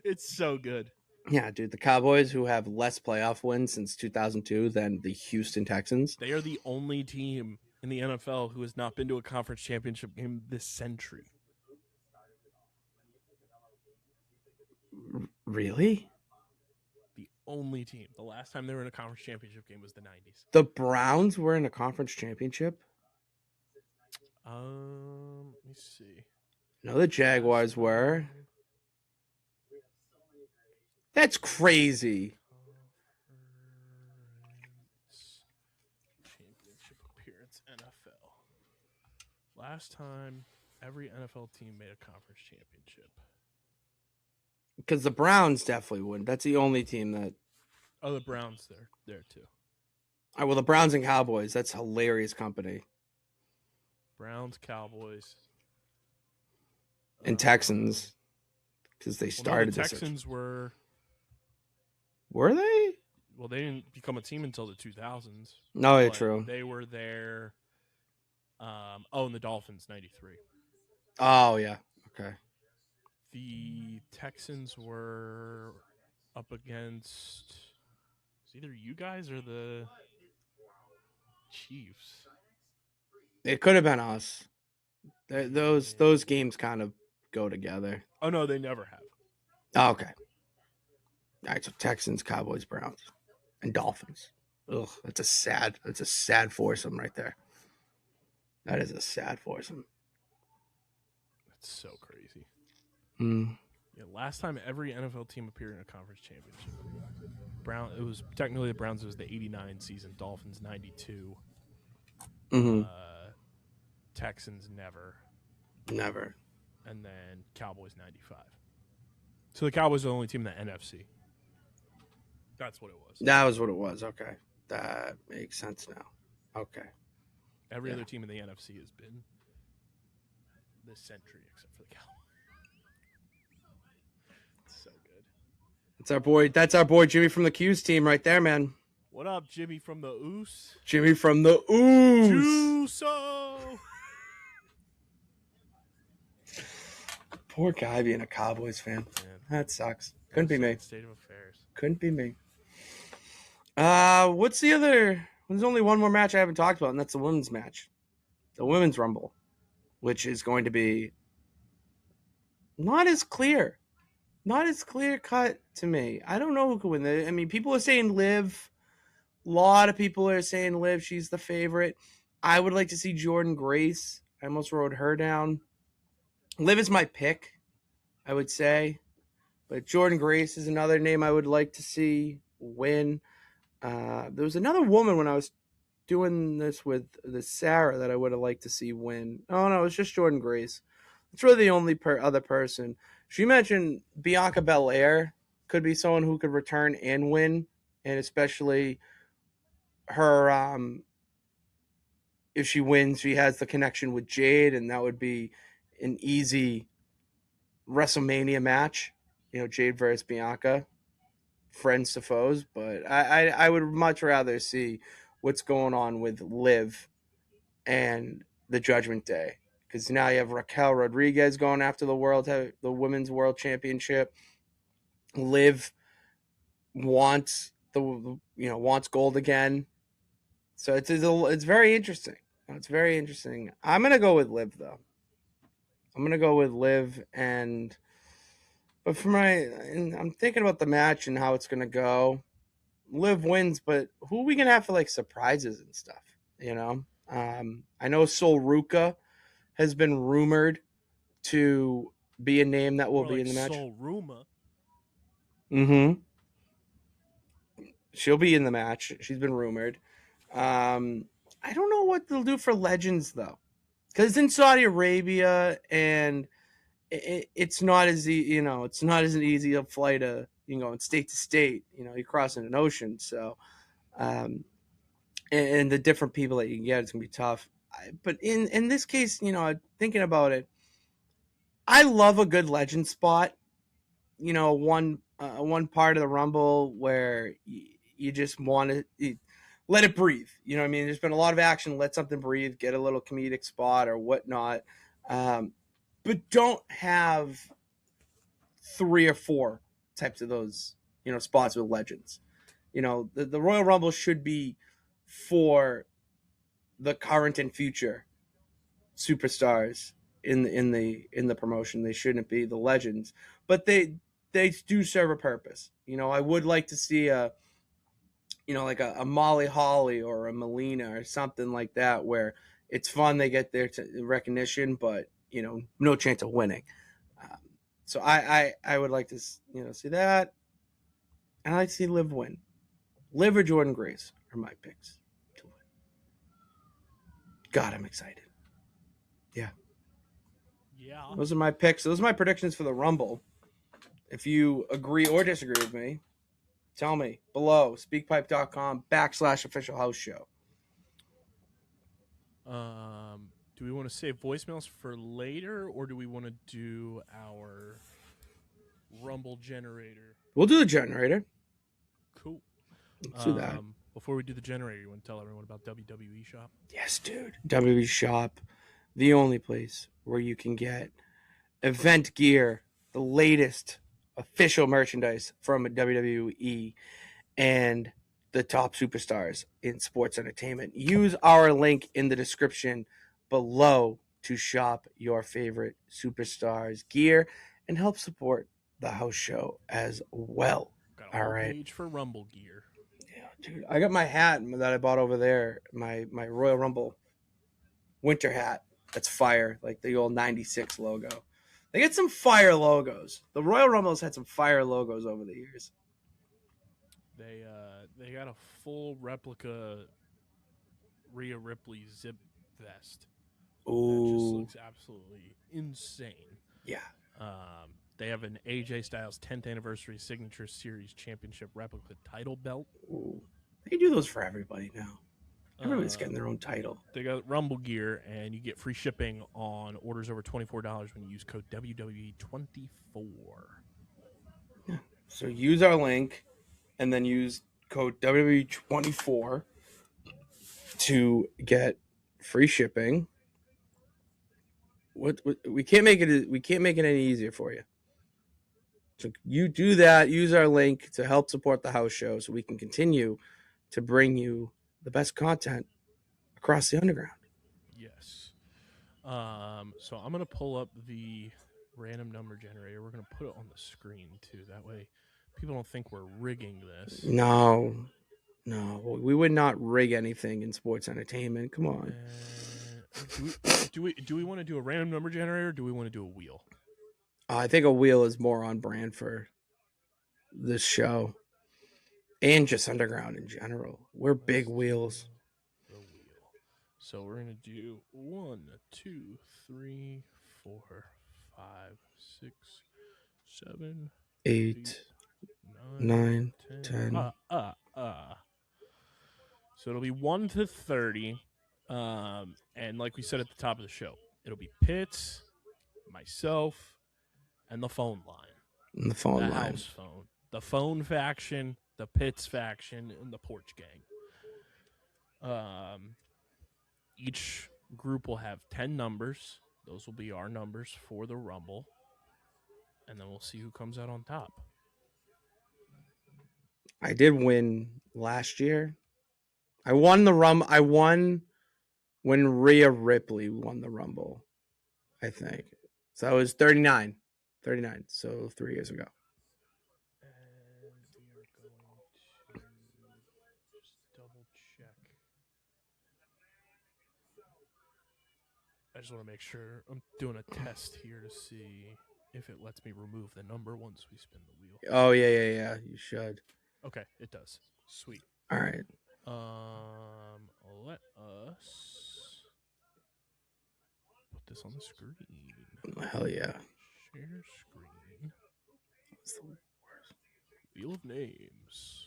It's so good. Yeah, dude. The Cowboys, who have less playoff wins since 2002 than the Houston Texans. They are the only team in the NFL who has not been to a conference championship game this century. Really? The only team. The last time they were in a conference championship game was the 90s. The Browns were in a conference championship? Let me see. No, the Jaguars were. That's crazy. Championship appearance, NFL. Last time every NFL team made a conference championship. Because the Browns definitely wouldn't. That's the only team that. Oh, the Browns there too. Well, the Browns and Cowboys. That's hilarious company. Browns, Cowboys, and Texans, because they started. The Texans were. Were they? Well, they didn't become a team until the 2000s. No, it's true. They were there. And the Dolphins, 93. Oh, yeah. Okay. The Texans were up against either you guys or the Chiefs. It could have been us. Those games kind of go together. Oh, no, they never have. Oh, okay. All right, so Texans, Cowboys, Browns, and Dolphins. Ugh, that's a sad foursome right there. That is a sad foursome. That's so crazy. Yeah, last time every NFL team appeared in a conference championship. It was technically the Browns. It was the '89 season. Dolphins '92. Texans never. And then Cowboys '95. So the Cowboys are the only team in the NFC. That's what it was. That was what it was. Okay. That makes sense now. Okay. Every other team in the NFC has been this century except for the Cowboys. It's so good. That's our boy Jimmy from the Q's team right there, man. What up, Jimmy from the Oos? Jimmy from the Oos. Juso! Poor guy being a Cowboys fan. Man. That sucks. Couldn't be me. State of affairs. Couldn't be me. What's the other? There's only one more match I haven't talked about, and that's the women's match. The women's Rumble, which is going to be not as clear cut to me. I don't know who could win. I mean, people are saying Liv. A lot of people are saying Liv. She's the favorite. I would like to see Jordan Grace. I almost wrote her down. Liv is my pick, I would say. But Jordan Grace is another name I would like to see win. There was another woman when I was doing this with Sarah that I would have liked to see win. Oh, no, it's just Jordan Grace. It's really the only other person. She mentioned Bianca Belair could be someone who could return and win, and especially her, if she wins, she has the connection with Jade, and that would be an easy WrestleMania match. Jade versus Bianca, friends to foes. But I would much rather see what's going on with Liv and the Judgment Day. Because now you have Raquel Rodriguez going after the Women's World Championship. Liv wants wants gold again. So it's very interesting. It's very interesting. I'm gonna go with Liv though. But I'm thinking about the match and how it's gonna go. Liv wins, but who are we gonna have for like surprises and stuff? I know Sol Ruka has been rumored to be a name that will be in the match. Sol Ruma. Mm-hmm. She'll be in the match. She's been rumored. I don't know what they'll do for Legends though, because it's in Saudi Arabia and it's not as it's not as easy a flight in state to state. You're crossing an ocean, so and the different people that you can get, it's gonna be tough. But in this case, thinking about it, I love a good legend spot. You know, one part of the Rumble where you just want to let it breathe. You know what I mean? There's been a lot of action. Let something breathe. Get a little comedic spot or whatnot. But don't have 3 or 4 types of those, spots with legends. The Royal Rumble should be for the current and future superstars in the promotion. They shouldn't be the legends, but they do serve a purpose. I would like to see like a Molly Holly or a Melina or something like that, where it's fun. They get their recognition, but no chance of winning. Um, so I would like to see that, and I like to see Liv win. Liv or Jordan Grace are my picks to win. God, I'm excited. Yeah. Yeah. Those are my picks. Those are my predictions for the Rumble. If you agree or disagree with me, tell me below. Speakpipe.com/official house show. Do we want to save voicemails for later, or do we want to do our Rumble generator? We'll do the generator. Cool. Let's do that. Before we do the generator, you want to tell everyone about WWE Shop? Yes, dude. WWE Shop, the only place where you can get event gear, the latest official merchandise from WWE, and the top superstars in sports entertainment. Use our link in the description below to shop your favorite superstars gear and help support the house show as well. Got a whole page for Rumble gear. Yeah, dude. I got my hat that I bought over there, my Royal Rumble winter hat. That's fire, like the old 96 logo. They get some fire logos. The Royal Rumbles had some fire logos over the years. They got a full replica Rhea Ripley zip vest. Ooh. That just looks absolutely insane. Yeah. They have an AJ Styles 10th anniversary signature series championship replica title belt. Ooh. They do those for everybody now. Everybody's getting their own title. They got Rumble gear, and you get free shipping on orders over $24 when you use code WWE24. Yeah. So use our link, and then use code WWE24 to get free shipping. What we can't make it any easier for you. So you do that. Use our link to help support the house show, so we can continue to bring you the best content across the underground. Yes. So I'm gonna pull up the random number generator. We're gonna put it on the screen too. That way, people don't think we're rigging this. No, we would not rig anything in sports entertainment. Come on. Do we want to do a random number generator, or do we want to do a wheel? I think a wheel is more on brand for this show, and just underground in general. We're big wheels. The wheel. So we're gonna do 1, 2, 3, 4, 5, 6, 7, 8, 9, 10. So it'll be 1 to 30. And like we said at the top of the show, it'll be Pitts, myself, and the phone line. And the phone line. House phone. The phone faction, the Pitts faction, and the porch gang. Each group will have 10 numbers. Those will be our numbers for the Rumble. And then we'll see who comes out on top. I did win last year. I won when Rhea Ripley won the Rumble, I think. So I was 39, so 3 years ago. And we are going to just double check. I just want to make sure. I'm doing a test here to see if it lets me remove the number once we spin the wheel. Oh, yeah. You should. Okay, it does. Sweet. All right. Let us put this on the screen. Hell yeah. Share screen. What's the worst? Wheel of names.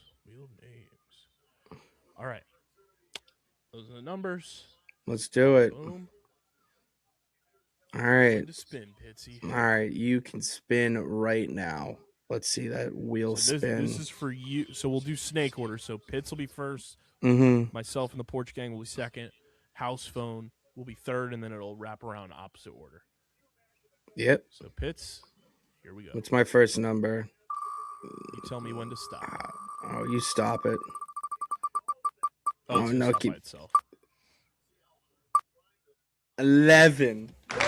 All right. Those are the numbers. Let's do it. Boom. All right. Time to spin, Pitsy. All right. You can spin right now. Let's see that wheel spin. This is for you. So we'll do snake order. So Pitts will be first. Mm-hmm. Myself and the Porch Gang will be second. House Phone will be third, and then it'll wrap around opposite order. Yep. So Pitts, here we go. What's my first number? You tell me when to stop. Oh, you stop it. Oh, no, stop keep by itself. 11. All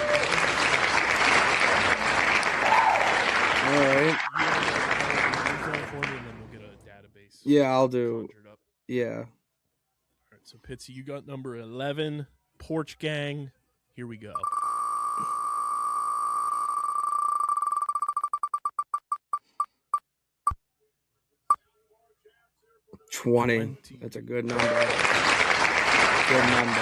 right. For me, and then we'll get a database. Yeah, I'll do. Conjured up. Yeah. All right, so Pitsy, you got number 11. Porch Gang, here we go. $20. That's a good number. Good number.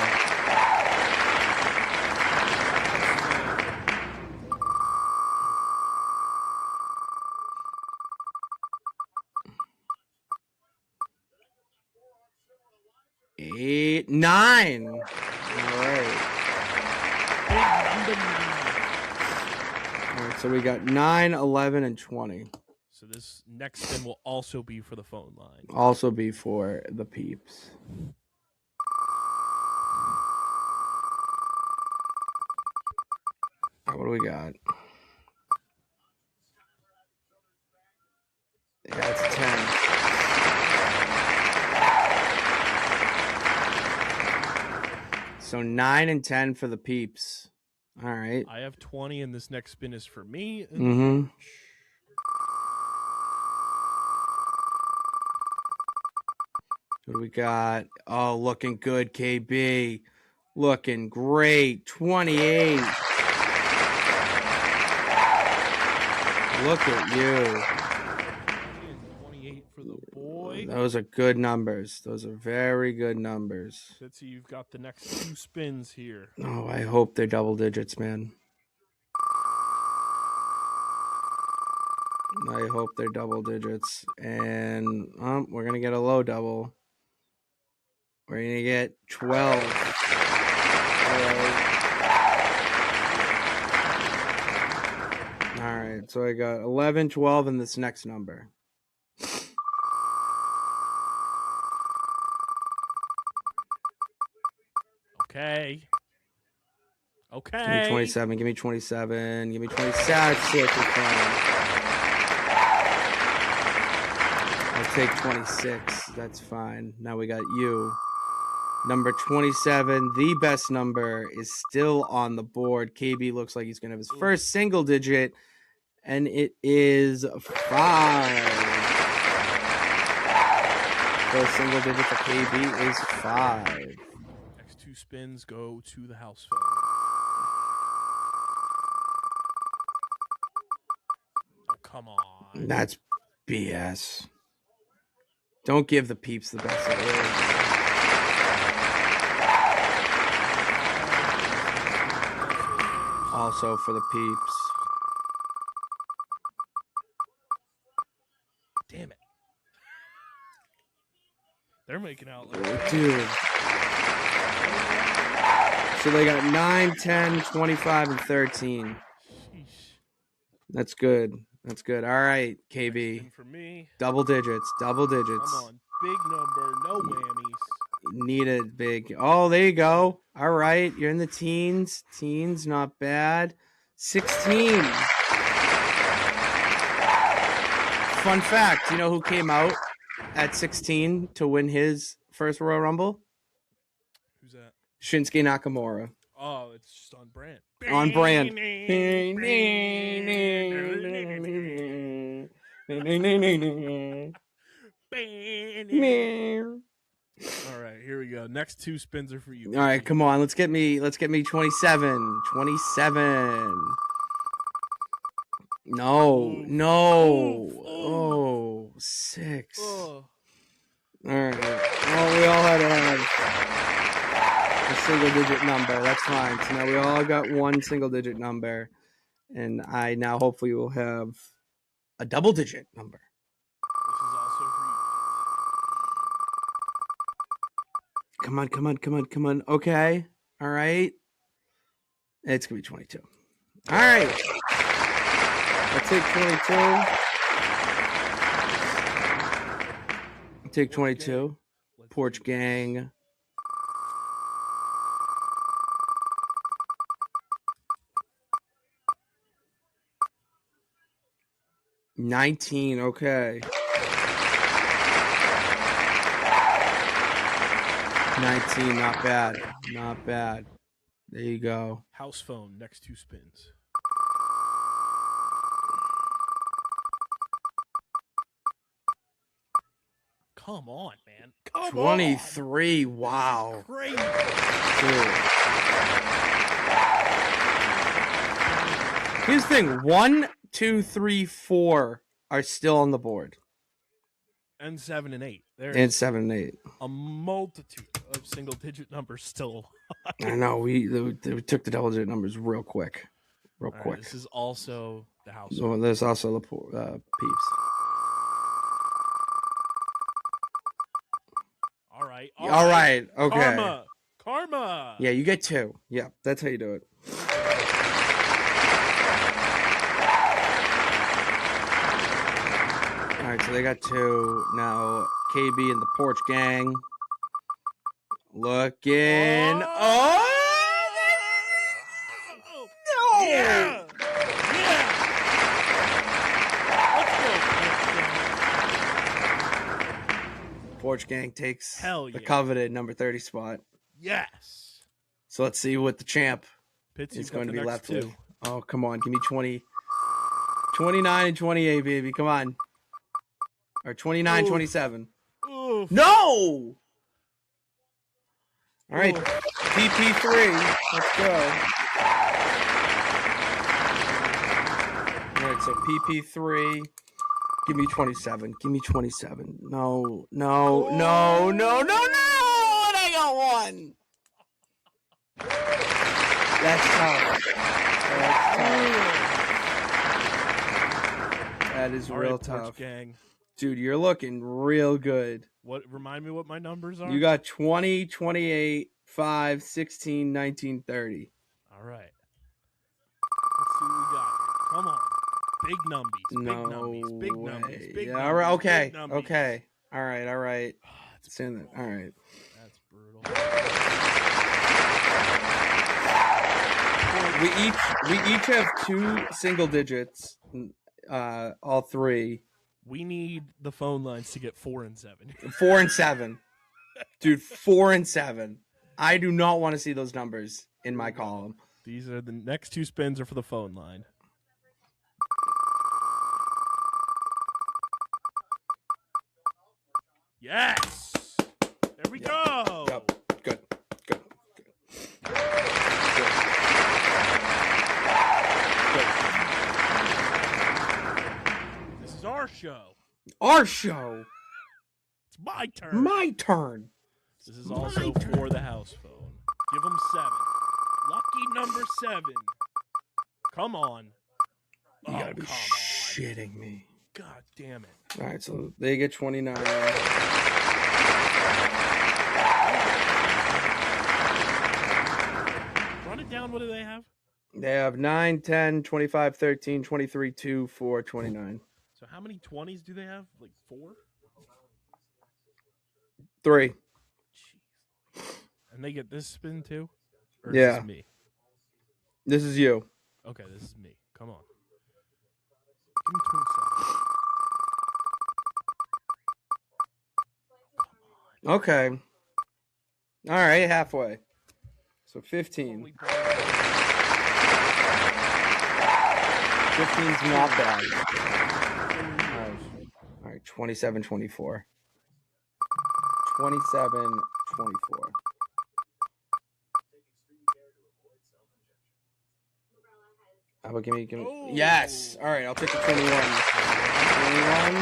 $8, $9. All right. All right, so we got 9, 11, and 20. So this next spin will also be for the phone line. Also be for the peeps. What do we got? Yeah, it's a 10. So 9 and 10 for the peeps. All right. I have 20, and this next spin is for me. Mm-hmm. What do we got? Oh, looking good, KB. Looking great. 28. Look at you. 28 for the boy. Those are good numbers. Those are very good numbers. Let's see, you've got the next 2 spins here. Oh, I hope they're double digits, man. I hope they're double digits. And we're going to get a low double. We're going to get 12. All right, so I got 11, 12, and this next number. Okay. Give me 27, give me 27, give me 27. I'll take 26. That's fine. Now we got you. Number 27, the best number, is still on the board. KB looks like he's going to have his first single digit, and it is 5. First single digit for KB is 5. Next 2 spins go to the house phone. Oh, come on. That's BS. Don't give the peeps the best it is. Also for the peeps. Damn it. They're making out like Dude. So they got 9, 10, 25, and 13. Sheesh. That's good. That's good. All right, KB. Spin for me. Double digits. Double digits. Come on. Big number. No whammies. Need a big. Oh, there you go. All right. You're in the teens. Teens, not bad. 16. Fun fact. You know who came out at 16 to win his first Royal Rumble? Who's that? Shinsuke Nakamura. Oh, it's just on brand. On brand. All right, here we go. Next 2 spins are for you. All right, come on. Let's get me 27. 27. No. Oh, 6. Oh. All right. Well, we all had to have a single digit number. That's fine. So now we all got one single digit number. And I now hopefully will have a double digit number. This is also for you. Come on. Okay. All right. It's going to be 22. All right. I'll take 22. I'll take 22. Porch Gang. $19, okay. 19, not bad. Not bad. There you go. House phone, next 2 spins. Come on, man. Come 23, on. wow. Crazy. Dude. Here's the thing. 1, 2, 3, 4 are still on the board. And 7 and 8. And 7 and 8. A multitude of single-digit numbers still. I know. We took the double-digit numbers real quick. Real quick. This is also the house. So there's also the PEEPS. All right. Okay. Karma. Yeah, you get 2. Yeah, that's how you do it. All right, so they got 2 now. KB and the Porch Gang looking. Oh! No! Yeah! Porch Gang takes Hell yeah. the coveted number 30 spot. Yes. So let's see what the champ Pitts, is you've going got to the be next left 2. with. Oh, come on. Give me 20. 29 and 28, baby. Come on. Or 29, Oof. 27. Oof. No! All right. Oof. PP3. Let's go. All right, so PP3. Give me 27. Give me 27. No. And I got 1. That's tough. That is All real right, Porch tough. Gang. Dude, you're looking real good. What? Remind me what my numbers are. You got 20, 28, 5, 16, 19, 30. All right. Let's see what we got here. Come on. Big numbies. Big numbies. Yeah, all right. Okay. Big numbies. Okay. All right. It's All right. That's brutal. We each have 2 single digits. All 3. We need the phone lines to get 4 and 7. 4 and 7. Dude, 4 and 7. I do not want to see those numbers in my column. These are the next 2 spins are for the phone line. Yes. There we go. Yep. Good. This is our show. Our show. It's my turn. My turn. This is also for the house phone. Give them 7. Lucky number 7. Come on. You gotta be shitting me. God damn it. All right, so they get 29. Run it down. What do they have? They have 9, 10, 25, 13, 23, 2, 4, 29. So how many 20s do they have? Like 4? 3. Jeez. And they get this spin too? Or Yeah. Is this me? This is you. Okay, this is me. Come on. Give me 27. Okay. All right, halfway. So 15. 15's not bad. All right, 27, 24. 27, 24. How about give me Oh. Yes. All right, I'll take the 21. 21.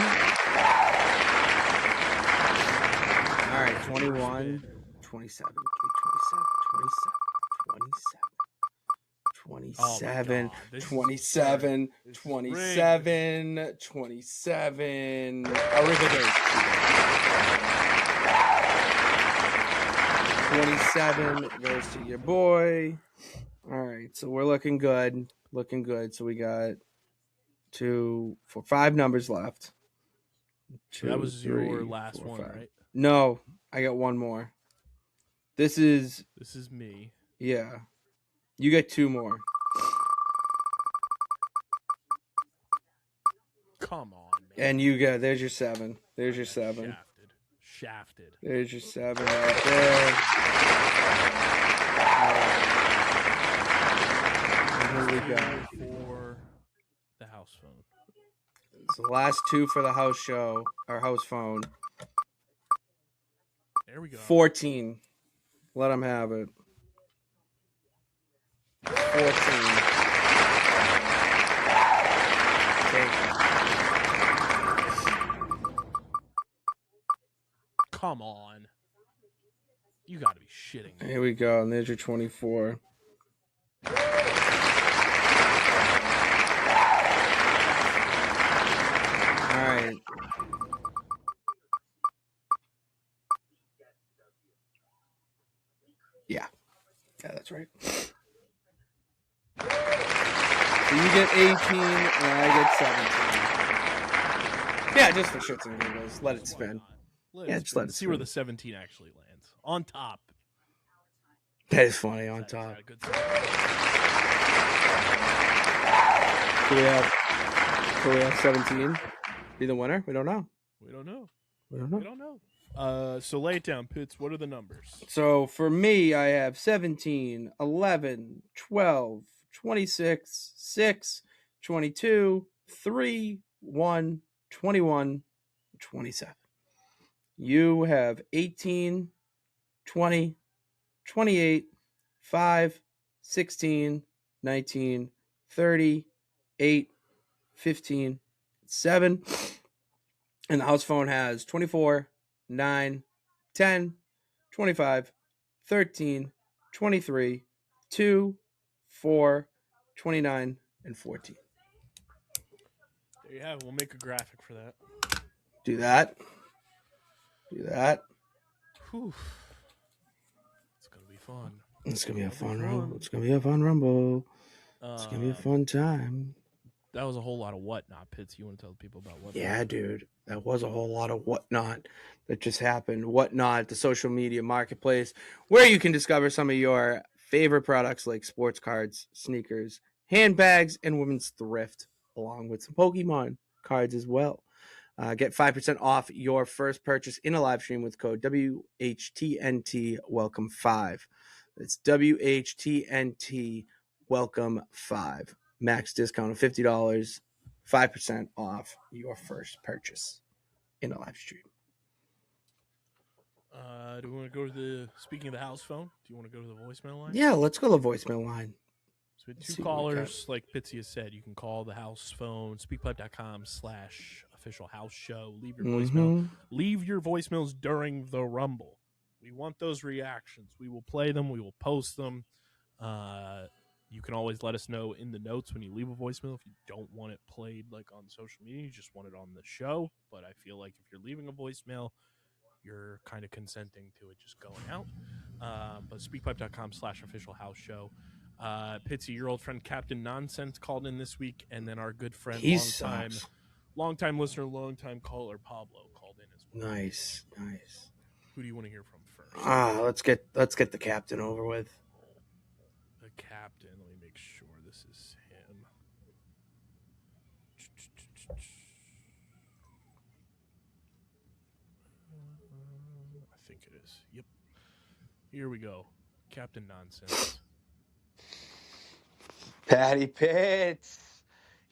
All right, 21, 27, 27, 27, 27, 27. Arrivederci. 27 goes to your boy. All right, so we're looking good. looking good. So we got 5 numbers left. So that was your last one, 5. right? No, I got one more. This is me. Yeah. You get 2 more. Come on, man. And there's your 7. There's your 7. Shafted. There's your 7 right there. And here we go. For the house phone. It's the last 2 for the house show, our house phone. There we go. 14. Let them have it. 14. Come on. You got to be shitting me. Here we go. And there's your 24. All right. Yeah. Yeah, that's right. So you get 18 and I get 17. Yeah, just for shits and giggles. Let it spin. Just let it see where the 17 actually lands. On top. That is funny, on top. So we have 17. Be the winner? We don't know. We don't know. So lay it down, Pitts. What are the numbers? So for me, I have 17, 11, 12, 26, 6, 22, 3, 1, 21, 27. You have 18, 20, 28, 5, 16, 19, 30, 8, 15, 7. And the house phone has 24, 9, 10, 25, 13, 23, 2, 4, 29, and 14. There you have it. We'll make a graphic for that. Do that. Whew. It's going to be fun. It's going to be a fun rumble. It's going to be a fun rumble. It's going to be a fun time. That was a whole lot of whatnot, Pitts. You want to tell people about whatnot? Yeah, dude. That was a whole lot of whatnot that just happened. Whatnot, the social media marketplace, where you can discover some of your favorite products like sports cards, sneakers, handbags, and women's thrift, along with some Pokemon cards as well. Get 5% off your first purchase in a live stream with code WHTNT Welcome 5. That's WHTNT Welcome 5. Max discount of $50, 5% off your first purchase in a live stream. Do we want to go to speaking of the house phone, do you want to go to the voicemail line? Yeah, let's go to the voicemail line. So we have 2 callers, like Pitsy has said. You can call the house phone, speakpipe.com/official house show. Leave your voicemail. Leave your voicemails during the Rumble. We want those reactions. We will play them. We will post them. You can always let us know in the notes when you leave a voicemail if you don't want it played like on social media. You just want it on the show. But I feel like if you're leaving a voicemail, you're kind of consenting to it just going out. But speakpipe.com/official house show. Pitsy, your old friend Captain Nonsense called in this week, and then our good friend, long-time listener, long-time caller Pablo called in as well. Nice. Who do you want to hear from first? Let's get the captain over with. The captain. Let me make sure this is him. I think it is. Yep. Here we go. Captain Nonsense. Patty Pitts,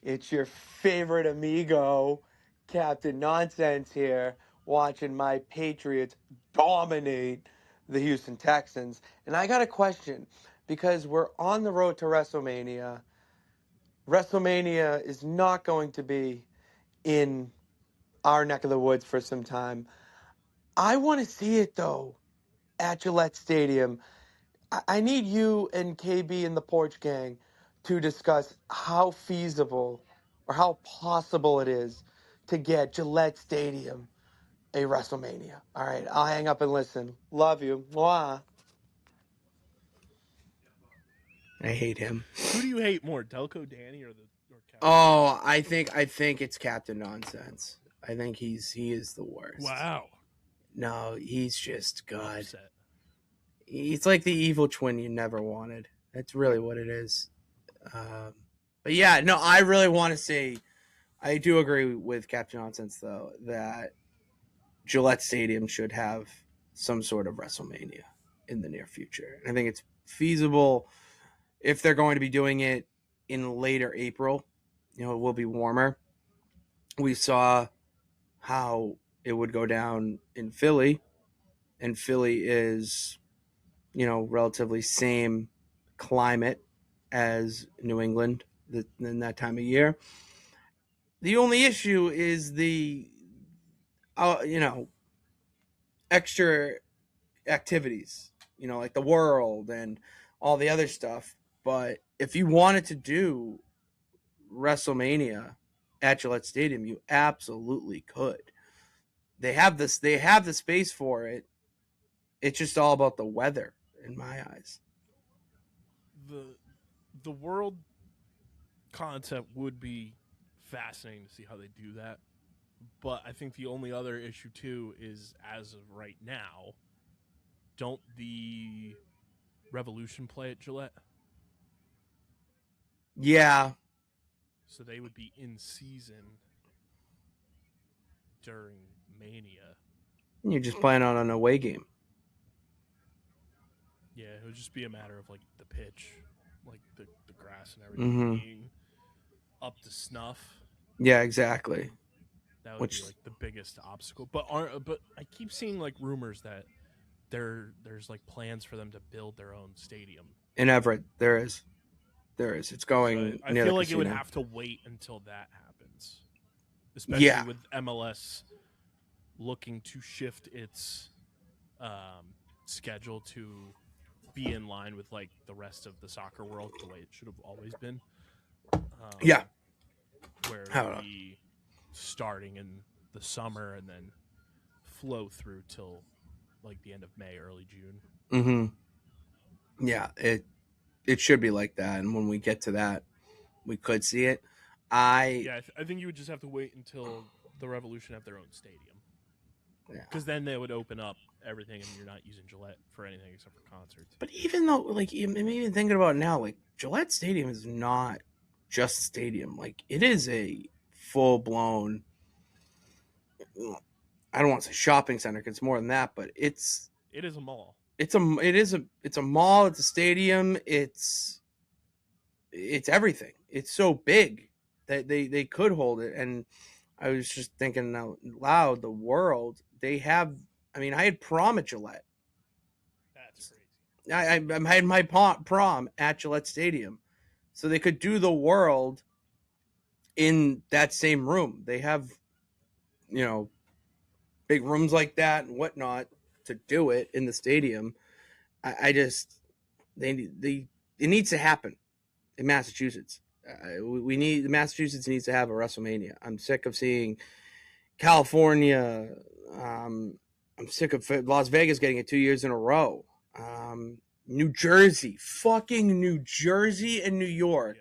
it's your favorite amigo, Captain Nonsense here, watching my Patriots dominate the Houston Texans. And I got a question, because we're on the road to WrestleMania. WrestleMania is not going to be in our neck of the woods for some time. I want to see it, though, at Gillette Stadium. I need you and KB and the Porch Gang to discuss how feasible or how possible it is to get Gillette Stadium a WrestleMania. All right, I'll hang up and listen. Love you. Mwah. I hate him. Who do you hate more, Delco Danny or Captain? Oh, I think it's Captain Nonsense. I think he is the worst. Wow. No, he's just God. Upset. He's like the evil twin you never wanted. That's really what it is. But yeah, no, I really want to say, I do agree with Captain Nonsense though that Gillette Stadium should have some sort of WrestleMania in the near future. I think it's feasible if they're going to be doing it in later April. You know, it will be warmer. We saw how it would go down in Philly, and Philly is, you know, relatively same climate as New England in that time of year. The only issue is the, you know, extra activities, you know, like the World and all the other stuff. But if you wanted to do WrestleMania at Gillette Stadium, you absolutely could. They have this. They have the space for it. It's just all about the weather, in my eyes. The World concept would be fascinating to see how they do that. But I think the only other issue too is, as of right now, don't the Revolution play at Gillette? Yeah. So they would be in season during Mania. You're just playing on an away game. Yeah, it would just be a matter of like the pitch, like the grass and everything being up to snuff. Yeah, exactly. That would be like the biggest obstacle. But I keep seeing like rumors that there's like plans for them to build their own stadium in Everett. There is. It's going. So I feel like it would have to wait until that happens, especially with MLS looking to shift its schedule to be in line with like the rest of the soccer world, the way it should have always been. Where it would be starting in the summer and then flow through till like the end of May, early June. Mm-hmm. Yeah, it should be like that, and when we get to that, we could see it. I think you would just have to wait until the Revolution have their own stadium. Yeah, because then they would open up everything, and you're not using Gillette for anything except for concerts. But even though, like, even thinking about it now, like Gillette Stadium is not just a stadium. Like, it is a full blown. I don't want to say shopping center because it's more than that, but it is a mall. It's a mall. It's a stadium. It's everything. It's so big that they could hold it. And I was just thinking out loud, the World, they have. I mean, I had prom at Gillette. That's crazy. I had my prom at Gillette Stadium, so they could do the World in that same room. They have, you know, big rooms like that and whatnot to do it in the stadium. It needs to happen in Massachusetts. Massachusetts needs to have a WrestleMania. I'm sick of seeing California. I'm sick of Las Vegas getting it 2 years in a row. New Jersey, fucking New Jersey and New York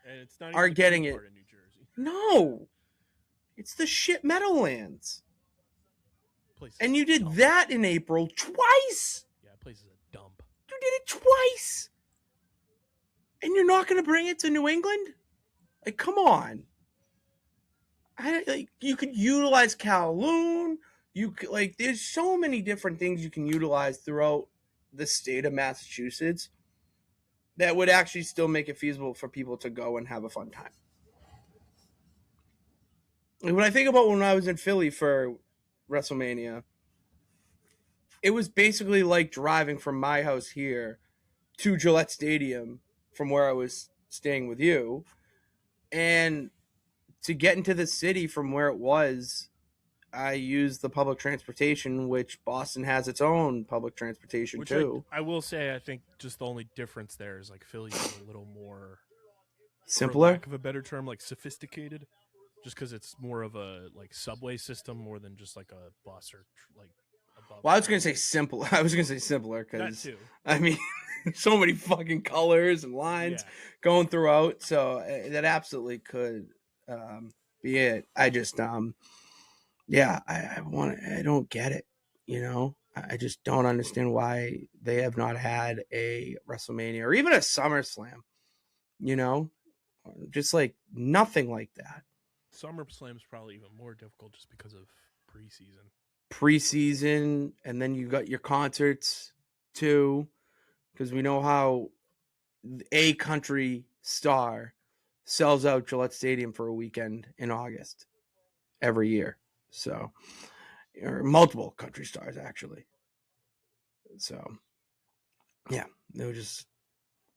and it's not are even getting it. In New Jersey. No, it's the shit Meadowlands. And you did that in April twice. Yeah, place is a dump. You did it twice. And you're not going to bring it to New England? Like, come on. You could utilize Kowloon. There's so many different things you can utilize throughout the state of Massachusetts that would actually still make it feasible for people to go and have a fun time. Like, when I think about when I was in Philly for WrestleMania, it was basically like driving from my house here to Gillette Stadium from where I was staying with you, and to get into the city from where it was, I used the public transportation, which Boston has its own public transportation too. I will say, I think just the only difference there is like Philly is a little more simpler, for lack of a better term, like sophisticated. Just because it's more of a like subway system more than just like a bus or like. Well, I was gonna say simple. I was gonna say simpler because I mean, so many fucking colors and lines going throughout. So that absolutely could be it. I just I don't get it. I just don't understand why they have not had a WrestleMania or even a SummerSlam. Just like nothing like that. SummerSlam's probably even more difficult just because of preseason, and then you got your concerts too, because we know how a country star sells out Gillette Stadium for a weekend in August every year. So, or multiple country stars actually. So, yeah, it would just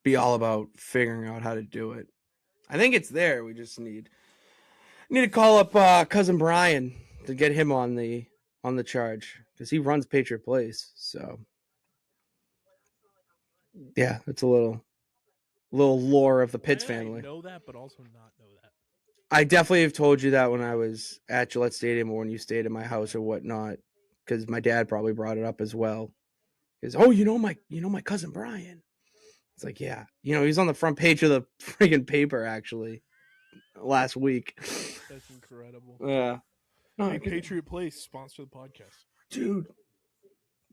be all about figuring out how to do it. I think it's there. We just need to call up cousin Brian to get him on the charge, because he runs Patriot Place. So yeah, it's a little lore of the Pitts family. I know that, but also not know that. I definitely have told you that when I was at Gillette Stadium or when you stayed at my house or whatnot, because my dad probably brought it up as well. Because my cousin Brian. It's like, yeah, he's on the front page of the freaking paper actually last week. That's incredible. Yeah. Hey, Patriot Place, sponsor the podcast. Dude,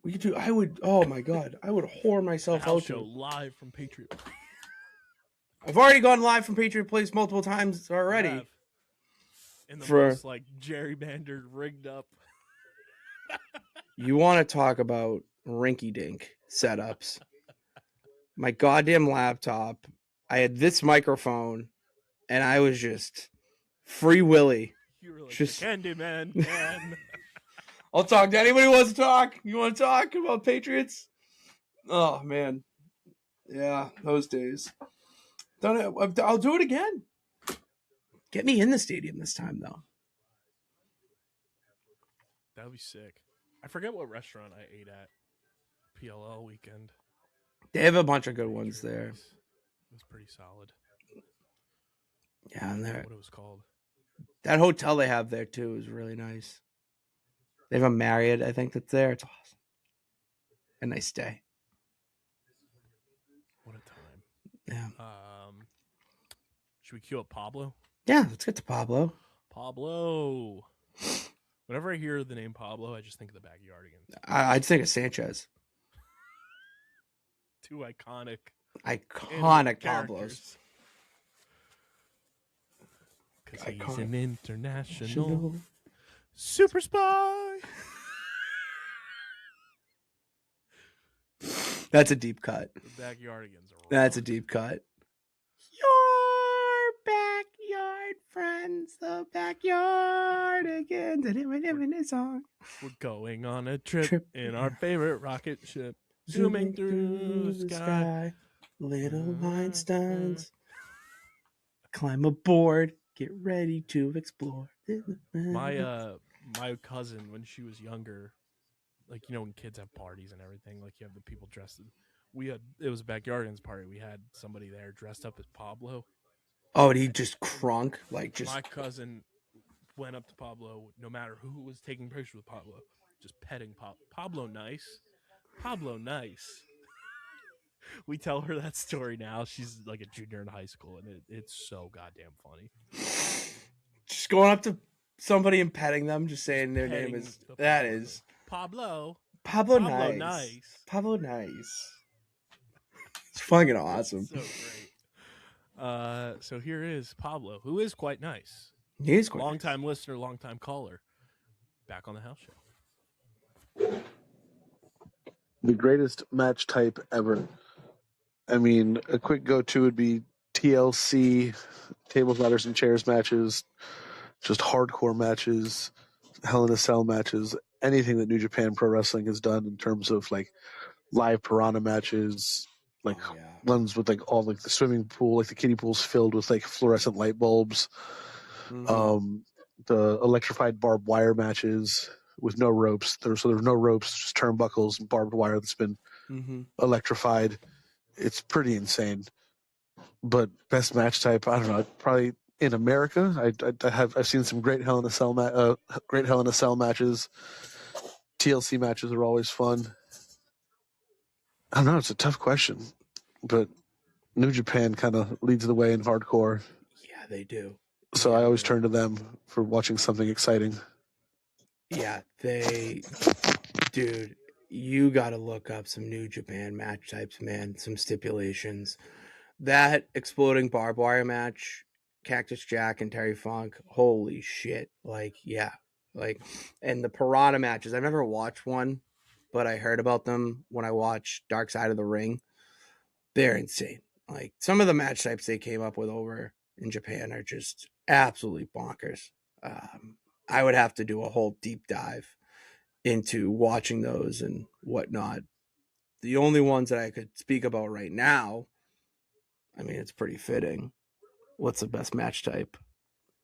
we could do. I would. Oh my god, I would whore myself out. Show live from Patriot. I've already gone live from Patriot Place multiple times already. In the most like gerrymandered, rigged up. You want to talk about rinky-dink setups? My goddamn laptop. I had this microphone, and I was just free willy. You were like just Candyman. I'll talk to anybody who wants to talk. You want to talk about Patriots? Oh man, yeah, those days. Done it. I'll do it again. Get me in the stadium this time, though. That would be sick. I forget what restaurant I ate at PLL weekend. They have a bunch of good ones there. It was pretty solid. Yeah, and what it was called. That hotel they have there too is really nice. They have a Marriott, I think, that's there. It's awesome. A nice stay. What a time. Yeah. Should we cue up Pablo? Yeah, let's get to Pablo. Pablo. Whenever I hear the name Pablo, I just think of the Backyardigans. I'd think of Sanchez. Two iconic Pablos. Because he's an international super spy. That's a deep cut. The Backyardigans are That's a deep cut. Your backyard friends, the Backyardigans. I didn't a song. We're going on a trip in our favorite rocket ship. Zooming through the sky. Little Einsteins. Climb aboard. Get ready to explore. My cousin, when she was younger, like, when kids have parties and everything, like you have the people dressed it was a Backyardigans party. We had somebody there dressed up as Pablo. Oh, and he just crunk? My cousin went up to Pablo, no matter who was taking pictures with Pablo, just petting Pablo nice. Pablo nice. We tell her that story now. She's like a junior in high school, and it's so goddamn funny. Just going up to somebody and petting them, just saying their name is Pablo. Pablo nice. Pablo nice. It's fucking awesome. So great. So here is Pablo, who is quite nice. He is quite long-time listener, long-time caller. Back on the house show. The greatest match type ever. I mean, a quick go-to would be TLC, tables, ladders, and chairs matches, just hardcore matches, Hell in a Cell matches, anything that New Japan Pro Wrestling has done in terms of like live piranha matches, like ones with like all like the swimming pool, like the kiddie pools filled with like fluorescent light bulbs, the electrified barbed wire matches with no ropes. There's no ropes, just turnbuckles and barbed wire that's been electrified. It's pretty insane. But best match type, I don't know. Probably in America, I've seen some great Hell in a Cell matches. TLC matches are always fun. I don't know. It's a tough question. but New Japan kind of leads the way in hardcore. Yeah, they do. So Yeah, I always turn to them for watching something exciting. Yeah, dude, you got to look up some New Japan match types, man. Some stipulations. That exploding barbed wire match, Cactus Jack and Terry Funk. Holy shit! Like, yeah, like, and the Piranha matches. I've never watched one, but I heard about them when I watched Dark Side of the Ring. They're insane. Like, some of the match types they came up with over in Japan are just absolutely bonkers. I would have to do a whole deep dive into watching those and whatnot. The only ones that I could speak about right now, I mean, it's pretty fitting. What's the best match type?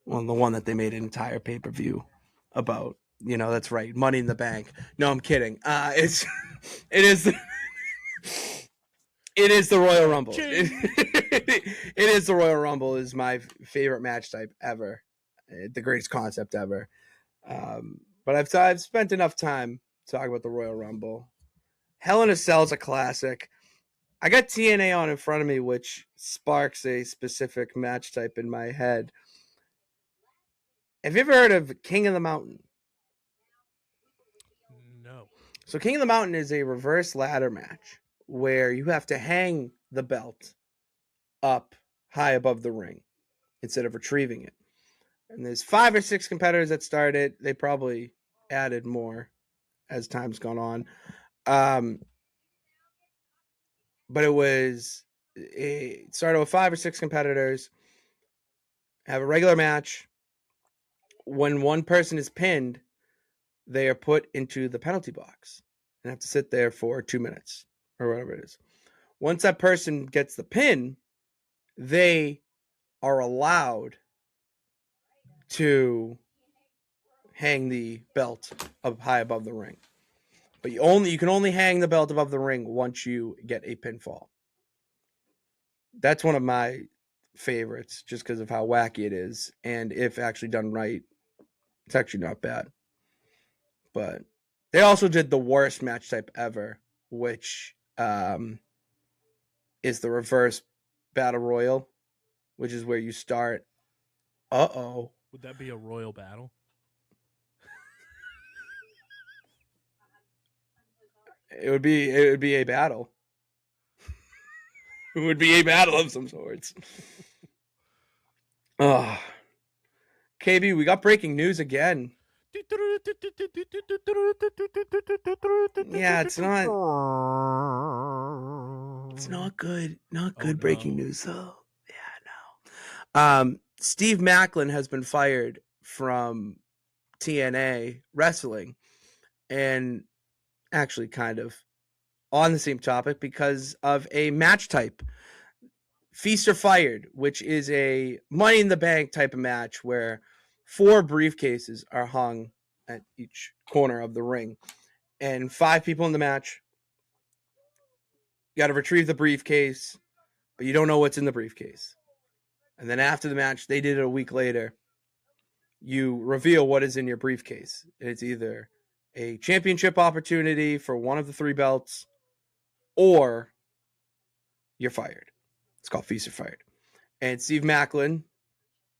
Well, the one that they made an entire pay-per-view about. That's right. Money in the Bank. No, I'm kidding. It is it is the Royal Rumble. It is the Royal Rumble is my favorite match type ever. The greatest concept ever. But I've spent enough time talking about the Royal Rumble. Hell in a Cell is a classic. I got TNA on in front of me, which sparks a specific match type in my head. Have you ever heard of King of the Mountain? No. So King of the Mountain is a reverse ladder match where you have to hang the belt up high above the ring instead of retrieving it. And there's 5 or 6 competitors that started. They probably added more as time's gone on. But it started with 5 or 6 competitors, have a regular match. When one person is pinned, they are put into the penalty box and have to sit there for 2 minutes or whatever it is. Once that person gets the pin, they are allowed to hang the belt up high above the ring. But you can only hang the belt above the ring once you get a pinfall. That's one of my favorites just because of how wacky it is. And if actually done right, it's actually not bad. But they also did the worst match type ever, which is the reverse battle royal, which is where you start. Would that be a royal battle? It would be a battle. It would be a battle of some sorts. Oh. KB, we got breaking news again. Yeah, it's not good. Not good breaking news though. Yeah, no. Steve Macklin has been fired from TNA Wrestling, and actually kind of on the same topic because of a match type. Feast or Fired, which is a Money in the Bank type of match where 4 briefcases are hung at each corner of the ring, and 5 people in the match. You got to retrieve the briefcase, but you don't know what's in the briefcase. And then after the match, they did it a week later. You reveal what is in your briefcase. It's either a championship opportunity for one of the 3 belts, or you're fired. It's called Feast or Fired. And Steve Macklin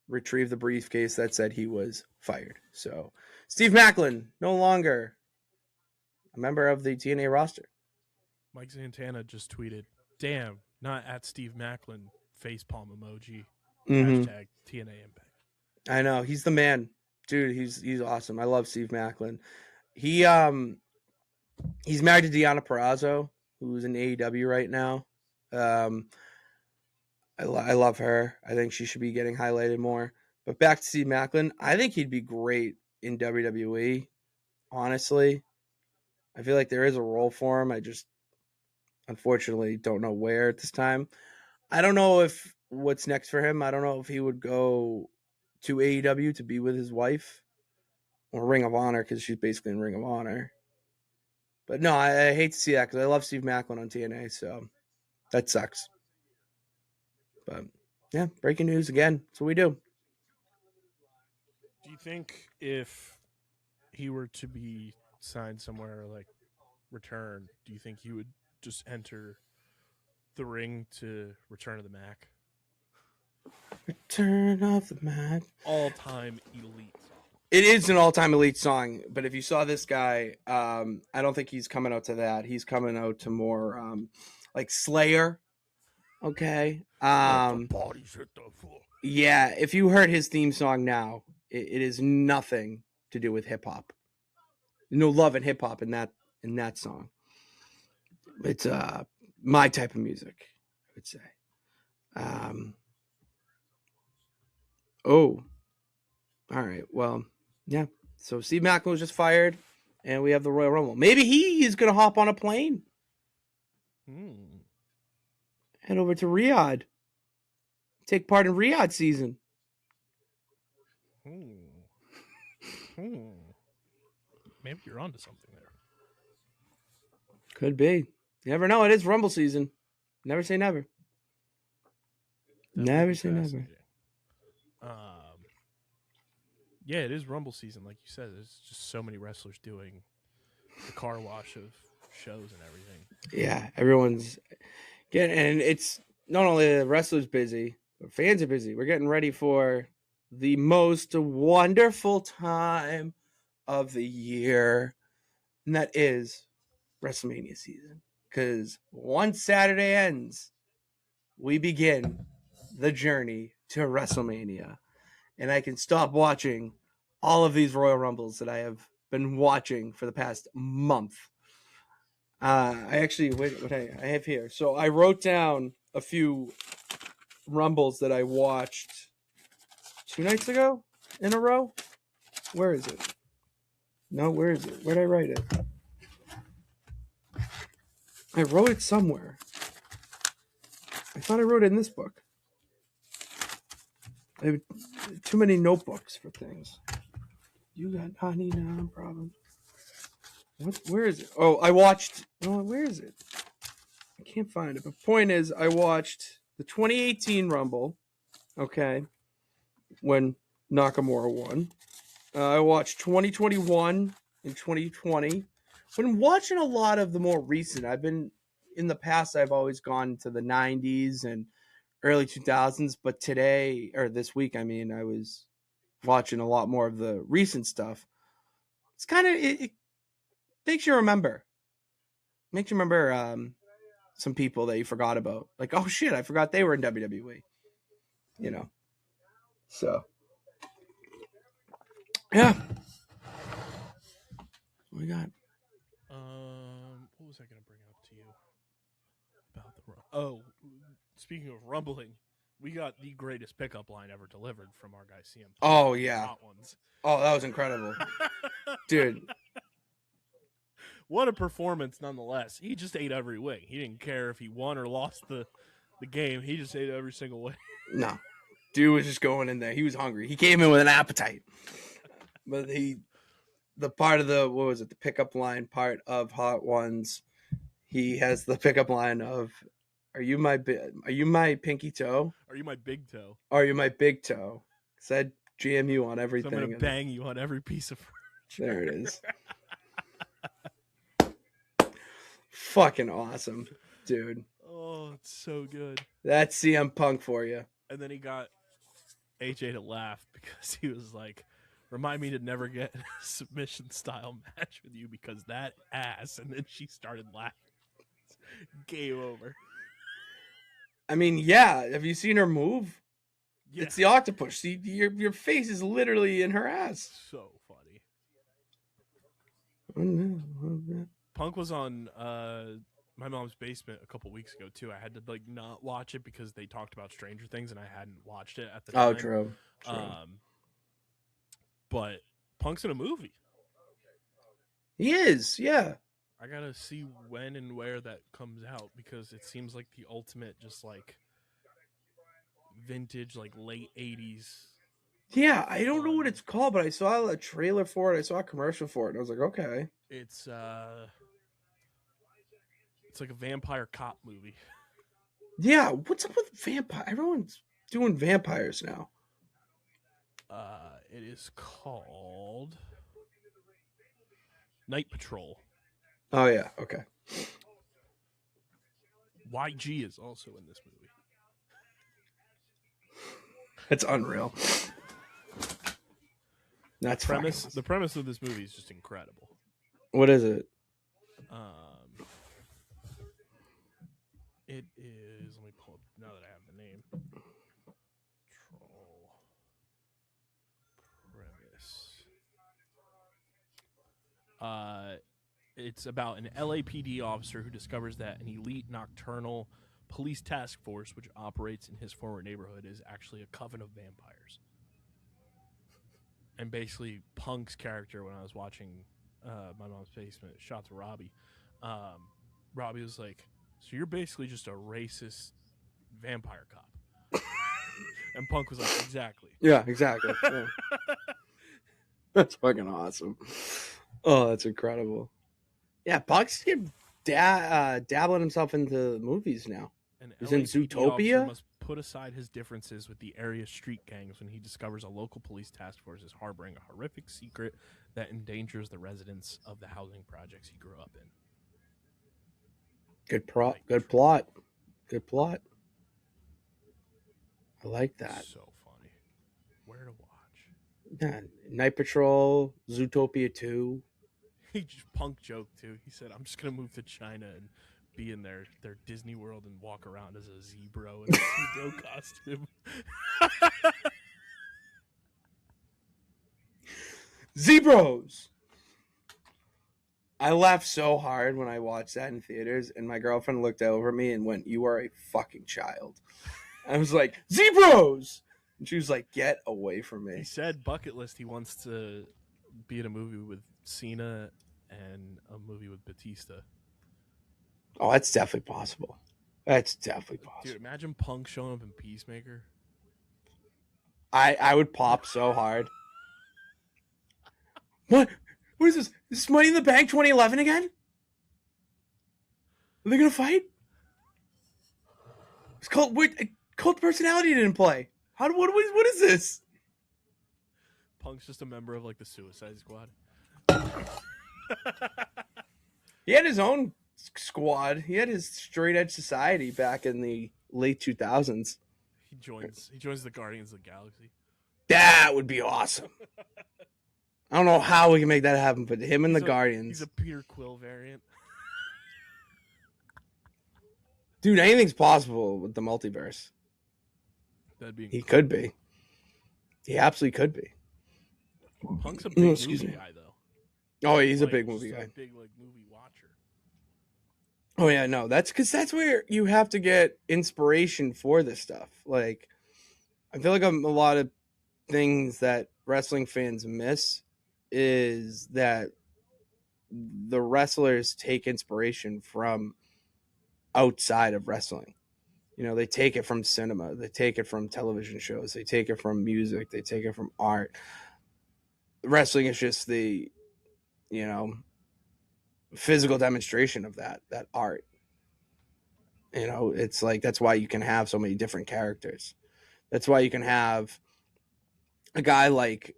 retrieved the briefcase that said he was fired. So Steve Macklin, no longer a member of the TNA roster. Mike Santana just tweeted, "Damn, not at Steve Macklin, facepalm emoji, hashtag TNA Impact." I know, he's the man. Dude, he's awesome. I love Steve Macklin. He's married to Deonna Purrazzo, who's in AEW right now. I love her. I think she should be getting highlighted more. But back to Steve Macklin, I think he'd be great in WWE, honestly. I feel like there is a role for him. I just unfortunately don't know where at this time. I don't know if what's next for him. I don't know if he would go to AEW to be with his wife or Ring of Honor, because she's basically in Ring of Honor. But no, I hate to see that because I love Steve Macklin on TNA, so that sucks. But yeah, breaking news again. That's what we do. Do you think if he were to be signed somewhere like return, do you think he would just enter the ring to Return of the Mac. Return of the Mac. All-time elite song. It is an all-time elite song, but if you saw this guy, I don't think he's coming out to that. He's coming out to more like Slayer. Okay. Yeah, if you heard his theme song now, it is nothing to do with hip hop. No love in hip hop in that song. It's my type of music, I would say. Oh, all right. Well, yeah. So Steve Macklin was just fired, and we have the Royal Rumble. Maybe he is going to hop on a plane, head over to Riyadh, take part in Riyadh season. Maybe you're onto something there. Could be. You never know. It is Rumble season. Never say never. Never say never. Yeah, it is Rumble season, like you said. There's just so many wrestlers doing the car wash of shows and everything. Yeah, everyone's getting, and it's not only the wrestlers busy, but fans are busy. We're getting ready for the most wonderful time of the year, and that is WrestleMania season. Because once Saturday ends, we begin the journey to WrestleMania. And I can stop watching all of these Royal Rumbles that I have been watching for the past month. I actually, what I have here. So I wrote down a few Rumbles that I watched 2 nights ago in a row. Where is it? No, where is it? Where did I write it? I wrote it somewhere. I thought I wrote it in this book. I have too many notebooks for things. You got honey now, problem. What? Where is it? Oh, I watched. Oh, where is it? I can't find it. But point is, I watched the 2018 Rumble. Okay, when Nakamura won. I watched 2021 and 2020. When watching a lot of the more recent, I've been in the past. I've always gone to the 90s and early 2000s, but today or this week, I mean, I was watching a lot more of the recent stuff. It's kind of it makes you remember. Makes you remember some people that you forgot about. Like, oh shit, I forgot they were in WWE. You know. So yeah. What we got? What was I going to bring up to you about the Rumble? Oh, speaking of rumbling, we got the greatest pickup line ever delivered from our guy CM. Oh yeah. Hot ones. Oh, that was incredible, dude. What a performance, nonetheless. He just ate every wing. He didn't care if he won or lost the game. He just ate every single way. No, dude was just going in there. He was hungry. He came in with an appetite. But the part of the pickup line part of Hot Ones, he has the pickup line of, Are you my pinky toe? Are you my big toe? Are you my big toe? Said jam you on everything. So I'm gonna bang you on every piece of furniture. There it is. Fucking awesome, dude. Oh, it's so good. That's CM Punk for you. And then he got AJ to laugh because he was like, remind me to never get a submission style match with you because that ass. And then she started laughing. Game over. I mean, yeah. Have you seen her move? Yeah. It's the octopus. See, your face is literally in her ass. So funny. Oh, no. Punk was on my mom's basement a couple weeks ago too. I had to not watch it because they talked about Stranger Things and I hadn't watched it at the time. Oh, true. But Punk's in a movie. He is, yeah. I gotta see when and where that comes out because it seems like the ultimate just vintage late 80s. Yeah, I don't know what it's called, but I saw a trailer for it. I saw a commercial for it, and I was like, okay. It's like a vampire cop movie. Yeah, what's up with vampire? Everyone's doing vampires now. It is called Night Patrol. Oh yeah, okay. YG is also in this movie. It's unreal. That's The premise of this movie is just incredible. What is it? It is. Let me pull up now that I have the name. Troll premise. It's about an LAPD officer who discovers that an elite nocturnal police task force, which operates in his former neighborhood, is actually a coven of vampires. And basically, Punk's character, when I was watching My Mom's Basement, shout to Robbie, Robbie was like, so you're basically just a racist vampire cop. And Punk was like, exactly. Yeah, exactly. Yeah. That's fucking awesome. Oh, that's incredible. Yeah, Punk's dabbling himself into movies now. He's in Zootopia. Must put aside his differences with the area street gangs when he discovers a local police task force is harboring a horrific secret that endangers the residents of the housing projects he grew up in. Good plot. I like that. So funny. Where to watch? Yeah, Night Patrol, Zootopia 2. He just Punk joked too. He said, "I'm just gonna move to China and be in their Disney World and walk around as a zebra in a zebra costume." Zebros. I laughed so hard when I watched that in theaters, and my girlfriend looked over me and went, "You are a fucking child." I was like, "Zebros!" And she was like, "Get away from me." He said bucket list. He wants to be in a movie with Cena and a movie with Batista. Oh, that's definitely possible. Dude, imagine Punk showing up in Peacemaker. I would pop so hard. What is this? Is this Money in the Bank 2011 again? Are they gonna fight? It's called Cult Personality didn't play. What is this? Punk's just a member of like the Suicide Squad. He had his own squad. He had his Straight Edge Society back in the late 2000s. He joins the Guardians of the Galaxy. That would be awesome. I don't know how we can make that happen, but him and the Guardians. He's a Peter Quill variant. Dude, anything's possible with the multiverse. That'd be incredible. He could be. He absolutely could be. Punk's a big movie guy, though. Oh, he's a big movie guy. A big movie watcher. Oh yeah, no, that's where you have to get inspiration for this stuff. Like, I feel like a lot of things that wrestling fans miss is that the wrestlers take inspiration from outside of wrestling. You know, they take it from cinema, they take it from television shows, they take it from music, they take it from art. Wrestling is just the, physical demonstration of that art. It's like, that's why you can have so many different characters. That's why you can have a guy like,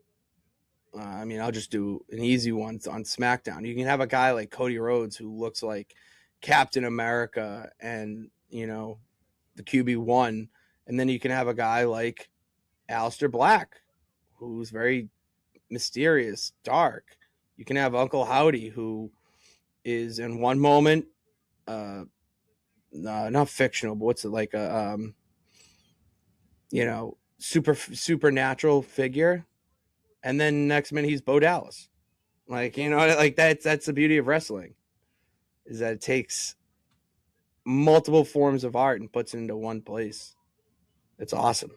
I'll just do an easy one on SmackDown. You can have a guy like Cody Rhodes who looks like Captain America and, the QB1. And then you can have a guy like Aleister Black, who's very mysterious, dark. You can have Uncle Howdy, who is in one moment, not fictional, but what's it like supernatural figure, and then next minute he's Bo Dallas. Like, like that's the beauty of wrestling, is that it takes multiple forms of art and puts it into one place. It's awesome.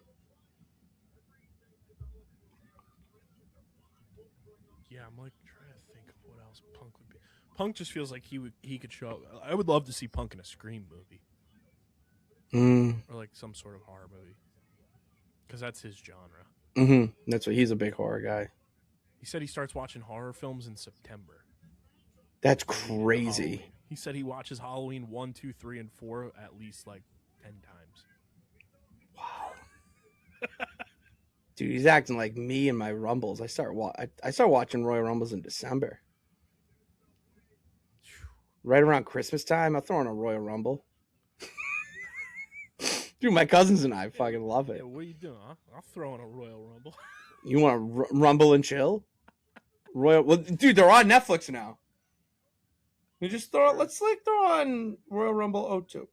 Yeah, I'm like trying to think of what else Punk would be. Punk just feels like he could show up. I would love to see Punk in a Scream movie. Or like some sort of horror movie. Because that's his genre. That's what he's a big horror guy. He said he starts watching horror films in September. That's crazy. He said he watches Halloween 1, 2, 3, and 4 at least like 10 times. Wow. Dude, he's acting like me and my Rumbles. I start watching Royal Rumbles in December. Right around Christmas time, I'll throw in a Royal Rumble. Dude, my cousins and I fucking love it. Yeah, what are you doing? I'll throw in a Royal Rumble. You want to rumble and chill? Well, dude, they're on Netflix now. You just throw. Let's throw on Royal Rumble 02.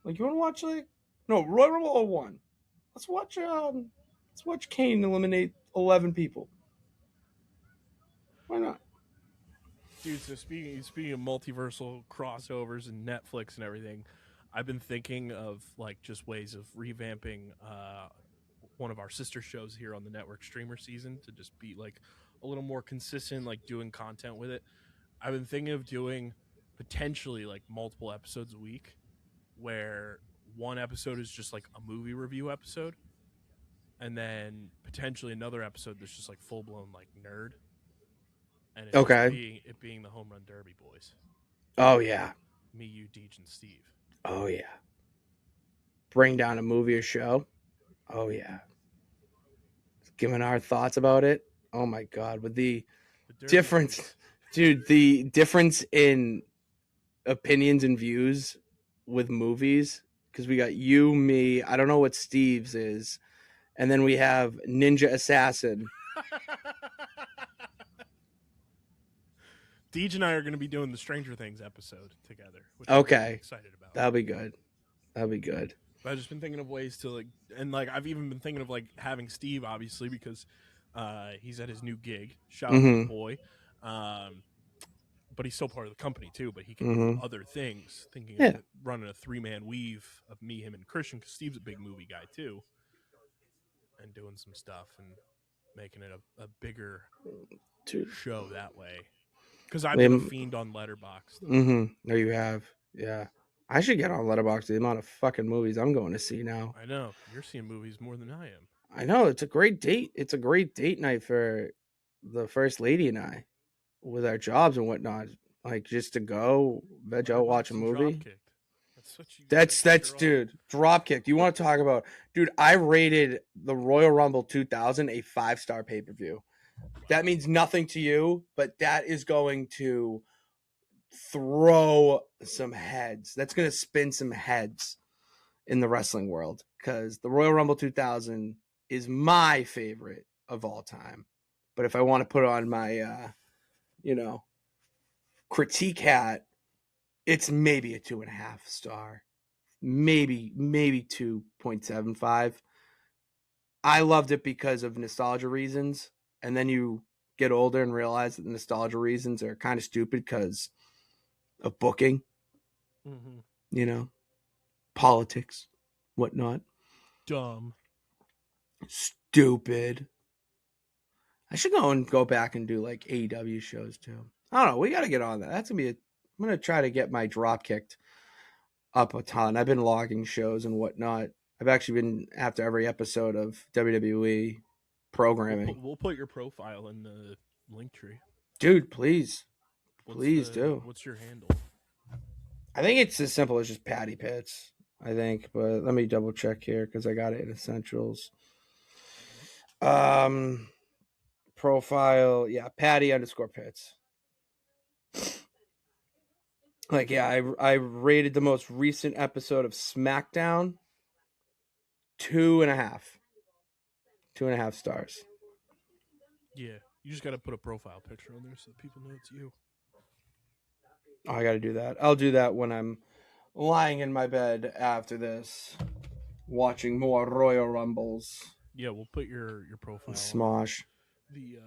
Like, you want to watch Royal Rumble 01. Let's watch Kane eliminate 11 people. Why not? Dude, so speaking of multiversal crossovers and Netflix and everything, I've been thinking of like just ways of revamping one of our sister shows here on the network, Streamer Season, to just be like a little more consistent, like doing content with it. I've been thinking of doing potentially like multiple episodes a week, where one episode is just like a movie review episode, and then potentially another episode that's just like full blown like nerd. And it's Okay. just being the Home Run Derby boys. Oh yeah. Me, you, Deej, and Steve. Oh yeah. Bring down a movie or show. Oh yeah. Giving our thoughts about it. Oh my god. With the difference, boys. Dude, the difference in opinions and views with movies, because we got you, me, I don't know what Steve's is, and then we have Ninja Assassin. Deej and I are going to be doing the Stranger Things episode together, which Okay. I'm really excited about. That'll be good. But I've just been thinking of ways to I've even been thinking of like having Steve, obviously, because he's at his new gig. Shout out to the boy. But he's still part of the company too, but he can do other things. Thinking of running a 3-man weave of me, him, and Christian, because Steve's a big movie guy too, and doing some stuff and making it a bigger show that way. Because I've been a fiend on Letterboxd. There you have. Yeah. I should get on Letterboxd, the amount of fucking movies I'm going to see now. I know. You're seeing movies more than I am. I know. It's a great date. It's a great date night for the first lady and I with our jobs and whatnot. Like, just to go, veg out, watch a movie. That's dude, Dropkick. You want to talk about, dude, I rated the Royal Rumble 2000 a 5-star pay-per-view. That means nothing to you, but that is going to throw some heads. That's going to spin some heads in the wrestling world, because the Royal Rumble 2000 is my favorite of all time. But if I want to put on my, critique hat, it's maybe a 2.5 star, maybe 2.75. I loved it because of nostalgia reasons. And then you get older and realize that the nostalgia reasons are kind of stupid because of booking, politics, whatnot. Dumb. Stupid. I should go back and do like AEW shows too. I don't know. We got to get on that. That's going to be I'm going to try to get my drop kicked up a ton. I've been logging shows and whatnot. I've actually been after every episode of WWE programming. We'll put your profile in the link tree. Dude, please. Please do. What's your handle? I think it's as simple as just Patty Pitts, I think. But let me double check here because I got it in Essentials. Profile, yeah, Patty_Pitts. Like, yeah, I rated the most recent episode of SmackDown 2.5. 2.5 stars. Yeah, you just got to put a profile picture on there so that people know it's you. Oh, I got to do that. I'll do that when I'm lying in my bed after this, watching more Royal Rumbles. Yeah, we'll put your profile. Smosh. The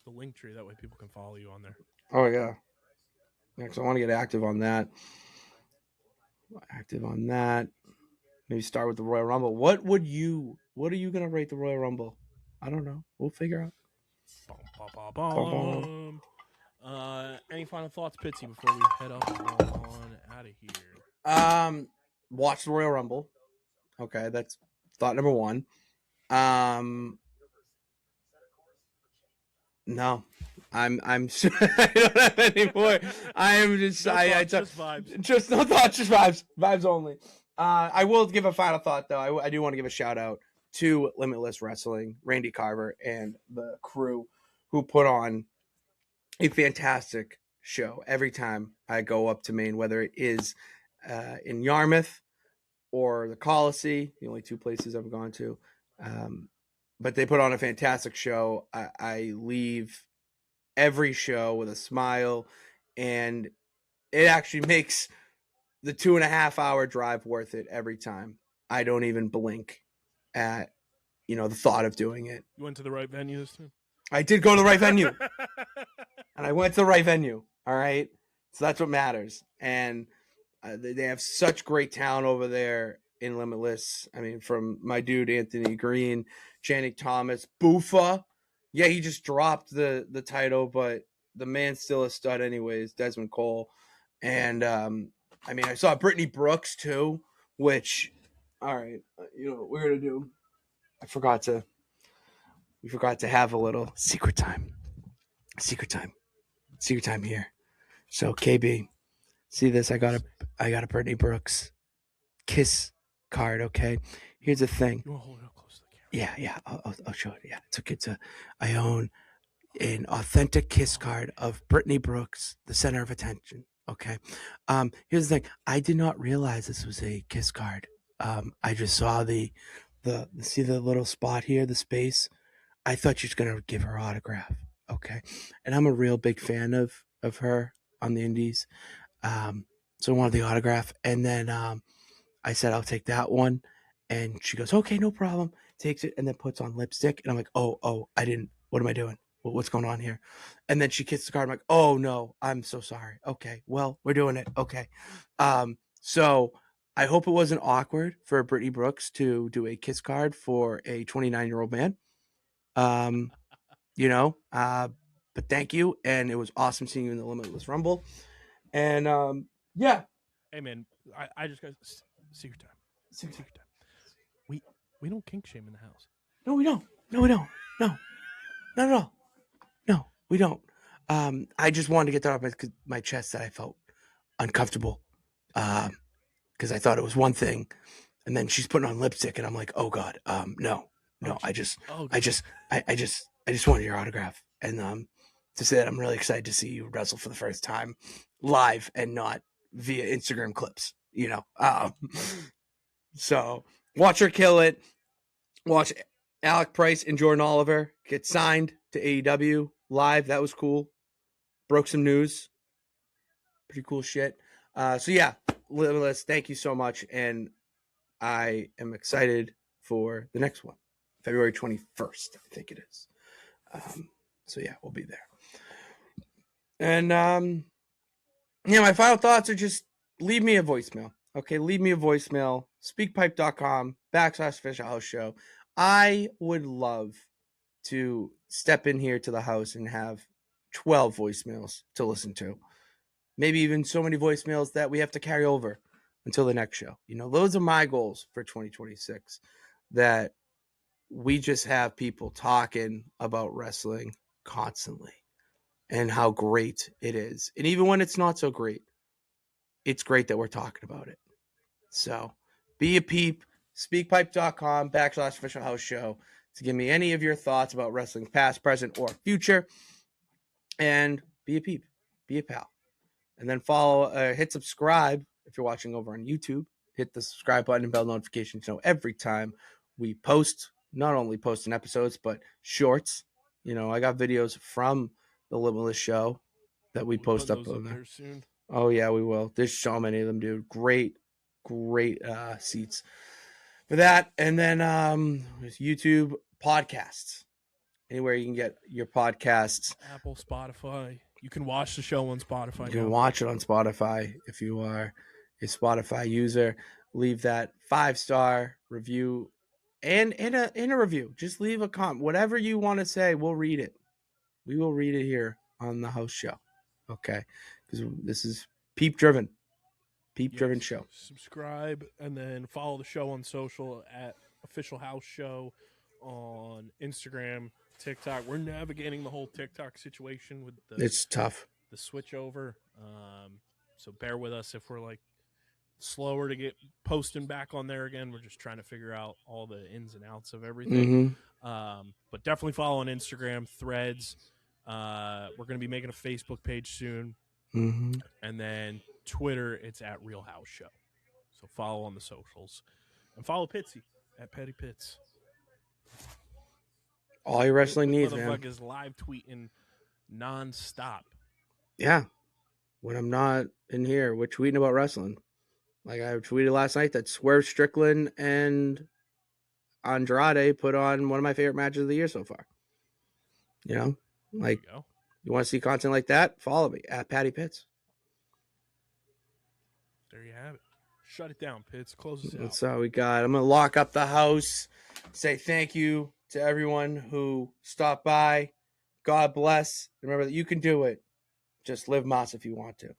link tree, that way people can follow you on there. Oh yeah. Because I want to get active on that. Maybe start with the Royal Rumble. What are you gonna rate the Royal Rumble? I don't know. We'll figure out. Any final thoughts, Pitsy, before we head up on out of here? Watch the Royal Rumble. Okay, that's thought number one. No, I'm I don't have any more. I am just just vibes. Just no thoughts, just vibes only. I will give a final thought though. I do want to give a shout out to Limitless Wrestling, Randy Carver, and the crew who put on a fantastic show every time I go up to Maine, whether it is in Yarmouth or the Coliseum, the only two places I've gone to. But they put on a fantastic show. I leave every show with a smile, and it actually makes the 2.5 hour drive worth it every time. I don't even blink at, the thought of doing it. You went to the right venue this time? I did go to the right venue. And I went to the right venue. All right. So that's what matters. And they have such great talent over there in Limitless. I mean, from my dude Anthony Green, Channing Thomas, Buffa. Yeah, he just dropped the title, but the man's still a stud anyways, Desmond Cole. And I saw Brittany Brooks too, which, all right, what we're gonna do. We forgot to have a little secret time here. So KB, see this? I got a Brittany Brooks kiss card. Okay, here's the thing. You want to hold it up close to the camera? Yeah, I'll show it. Yeah, I own an authentic kiss card of Brittany Brooks, the center of attention. Okay, here's the thing. I did not realize this was a kiss card. I just saw the see the little spot here, the space. I thought she was gonna give her autograph. Okay, and I'm a real big fan of her on the indies. So I wanted the autograph, and then I said I'll take that one, and she goes, okay, no problem. Takes it and then puts on lipstick, and I'm like, oh, I didn't. What am I doing? What's going on here? And then she kissed the card. I'm like, oh no, I'm so sorry. Okay, well, we're doing it. Okay, so I hope it wasn't awkward for Brittany Brooks to do a kiss card for a 29-year-old man. But thank you, and it was awesome seeing you in the Limitless Rumble. And yeah. Hey man, I just got secret time. Secret time. We don't kink shame in the house. No, we don't. No, not at all. No, we don't. I just wanted to get that off my chest that I felt uncomfortable, because I thought it was one thing, and then she's putting on lipstick, and I'm like, oh god, no. I just wanted your autograph, and to say that I'm really excited to see you wrestle for the first time live and not via Instagram clips. So watch her kill it. Watch Alec Price and Jordan Oliver get signed to AEW live. That was cool. Broke some news. Pretty cool shit. So yeah, Limitless, thank you so much, and I am excited for the next one. February 21st, I think it is. So yeah, we'll be there. And my final thoughts are just leave me a voicemail. Okay, leave me a voicemail. Speakpipe.com/Official House Show. I would love to step in here to the house and have 12 voicemails to listen to. Maybe even so many voicemails that we have to carry over until the next show. Those are my goals for 2026. That we just have people talking about wrestling constantly and how great it is. And even when it's not so great, it's great that we're talking about it. So be a peep, speakpipe.com/Official House Show to give me any of your thoughts about wrestling past, present, or future. And be a peep, be a pal. And then follow, hit subscribe if you're watching over on YouTube. Hit the subscribe button and bell notifications to know every time we post, not only posting episodes, but shorts. I got videos from the Limitless show that we post up on there soon. Oh yeah, we will. There's so many of them, dude. Great seats for that. And then there's YouTube podcasts. Anywhere you can get your podcasts. Apple, Spotify. You can watch the show on Spotify. You can watch it on Spotify if you are a Spotify user. Leave that 5-star review and in a review. Just leave a comment. Whatever you want to say, we'll read it. We will read it here on the house show. Okay? Because this is peep-driven. Peep-driven show. Subscribe and then follow the show on social at Official House Show on Instagram, TikTok. We're navigating the whole TikTok situation with it's tough. The switch over. So bear with us if we're like slower to get posting back on there again. We're just trying to figure out all the ins and outs of everything. Mm-hmm. But definitely follow on Instagram, Threads. We're going to be making a Facebook page soon. Mm-hmm. And then Twitter, it's at Real House Show. So follow on the socials. And follow Pitsy at Petty Pits. All your wrestling needs, man. Motherfuckers live tweeting nonstop. Yeah. When I'm not in here, we're tweeting about wrestling. Like I tweeted last night that Swerve Strickland and Andrade put on one of my favorite matches of the year so far. You know, like you want to see content like that? Follow me at Patty Pitts. There you have it. Shut it down, Pitts. Close us out. That's all we got. I'm going to lock up the house. Say thank you to everyone who stopped by. God bless. Remember that you can do it. Just live Moss if you want to.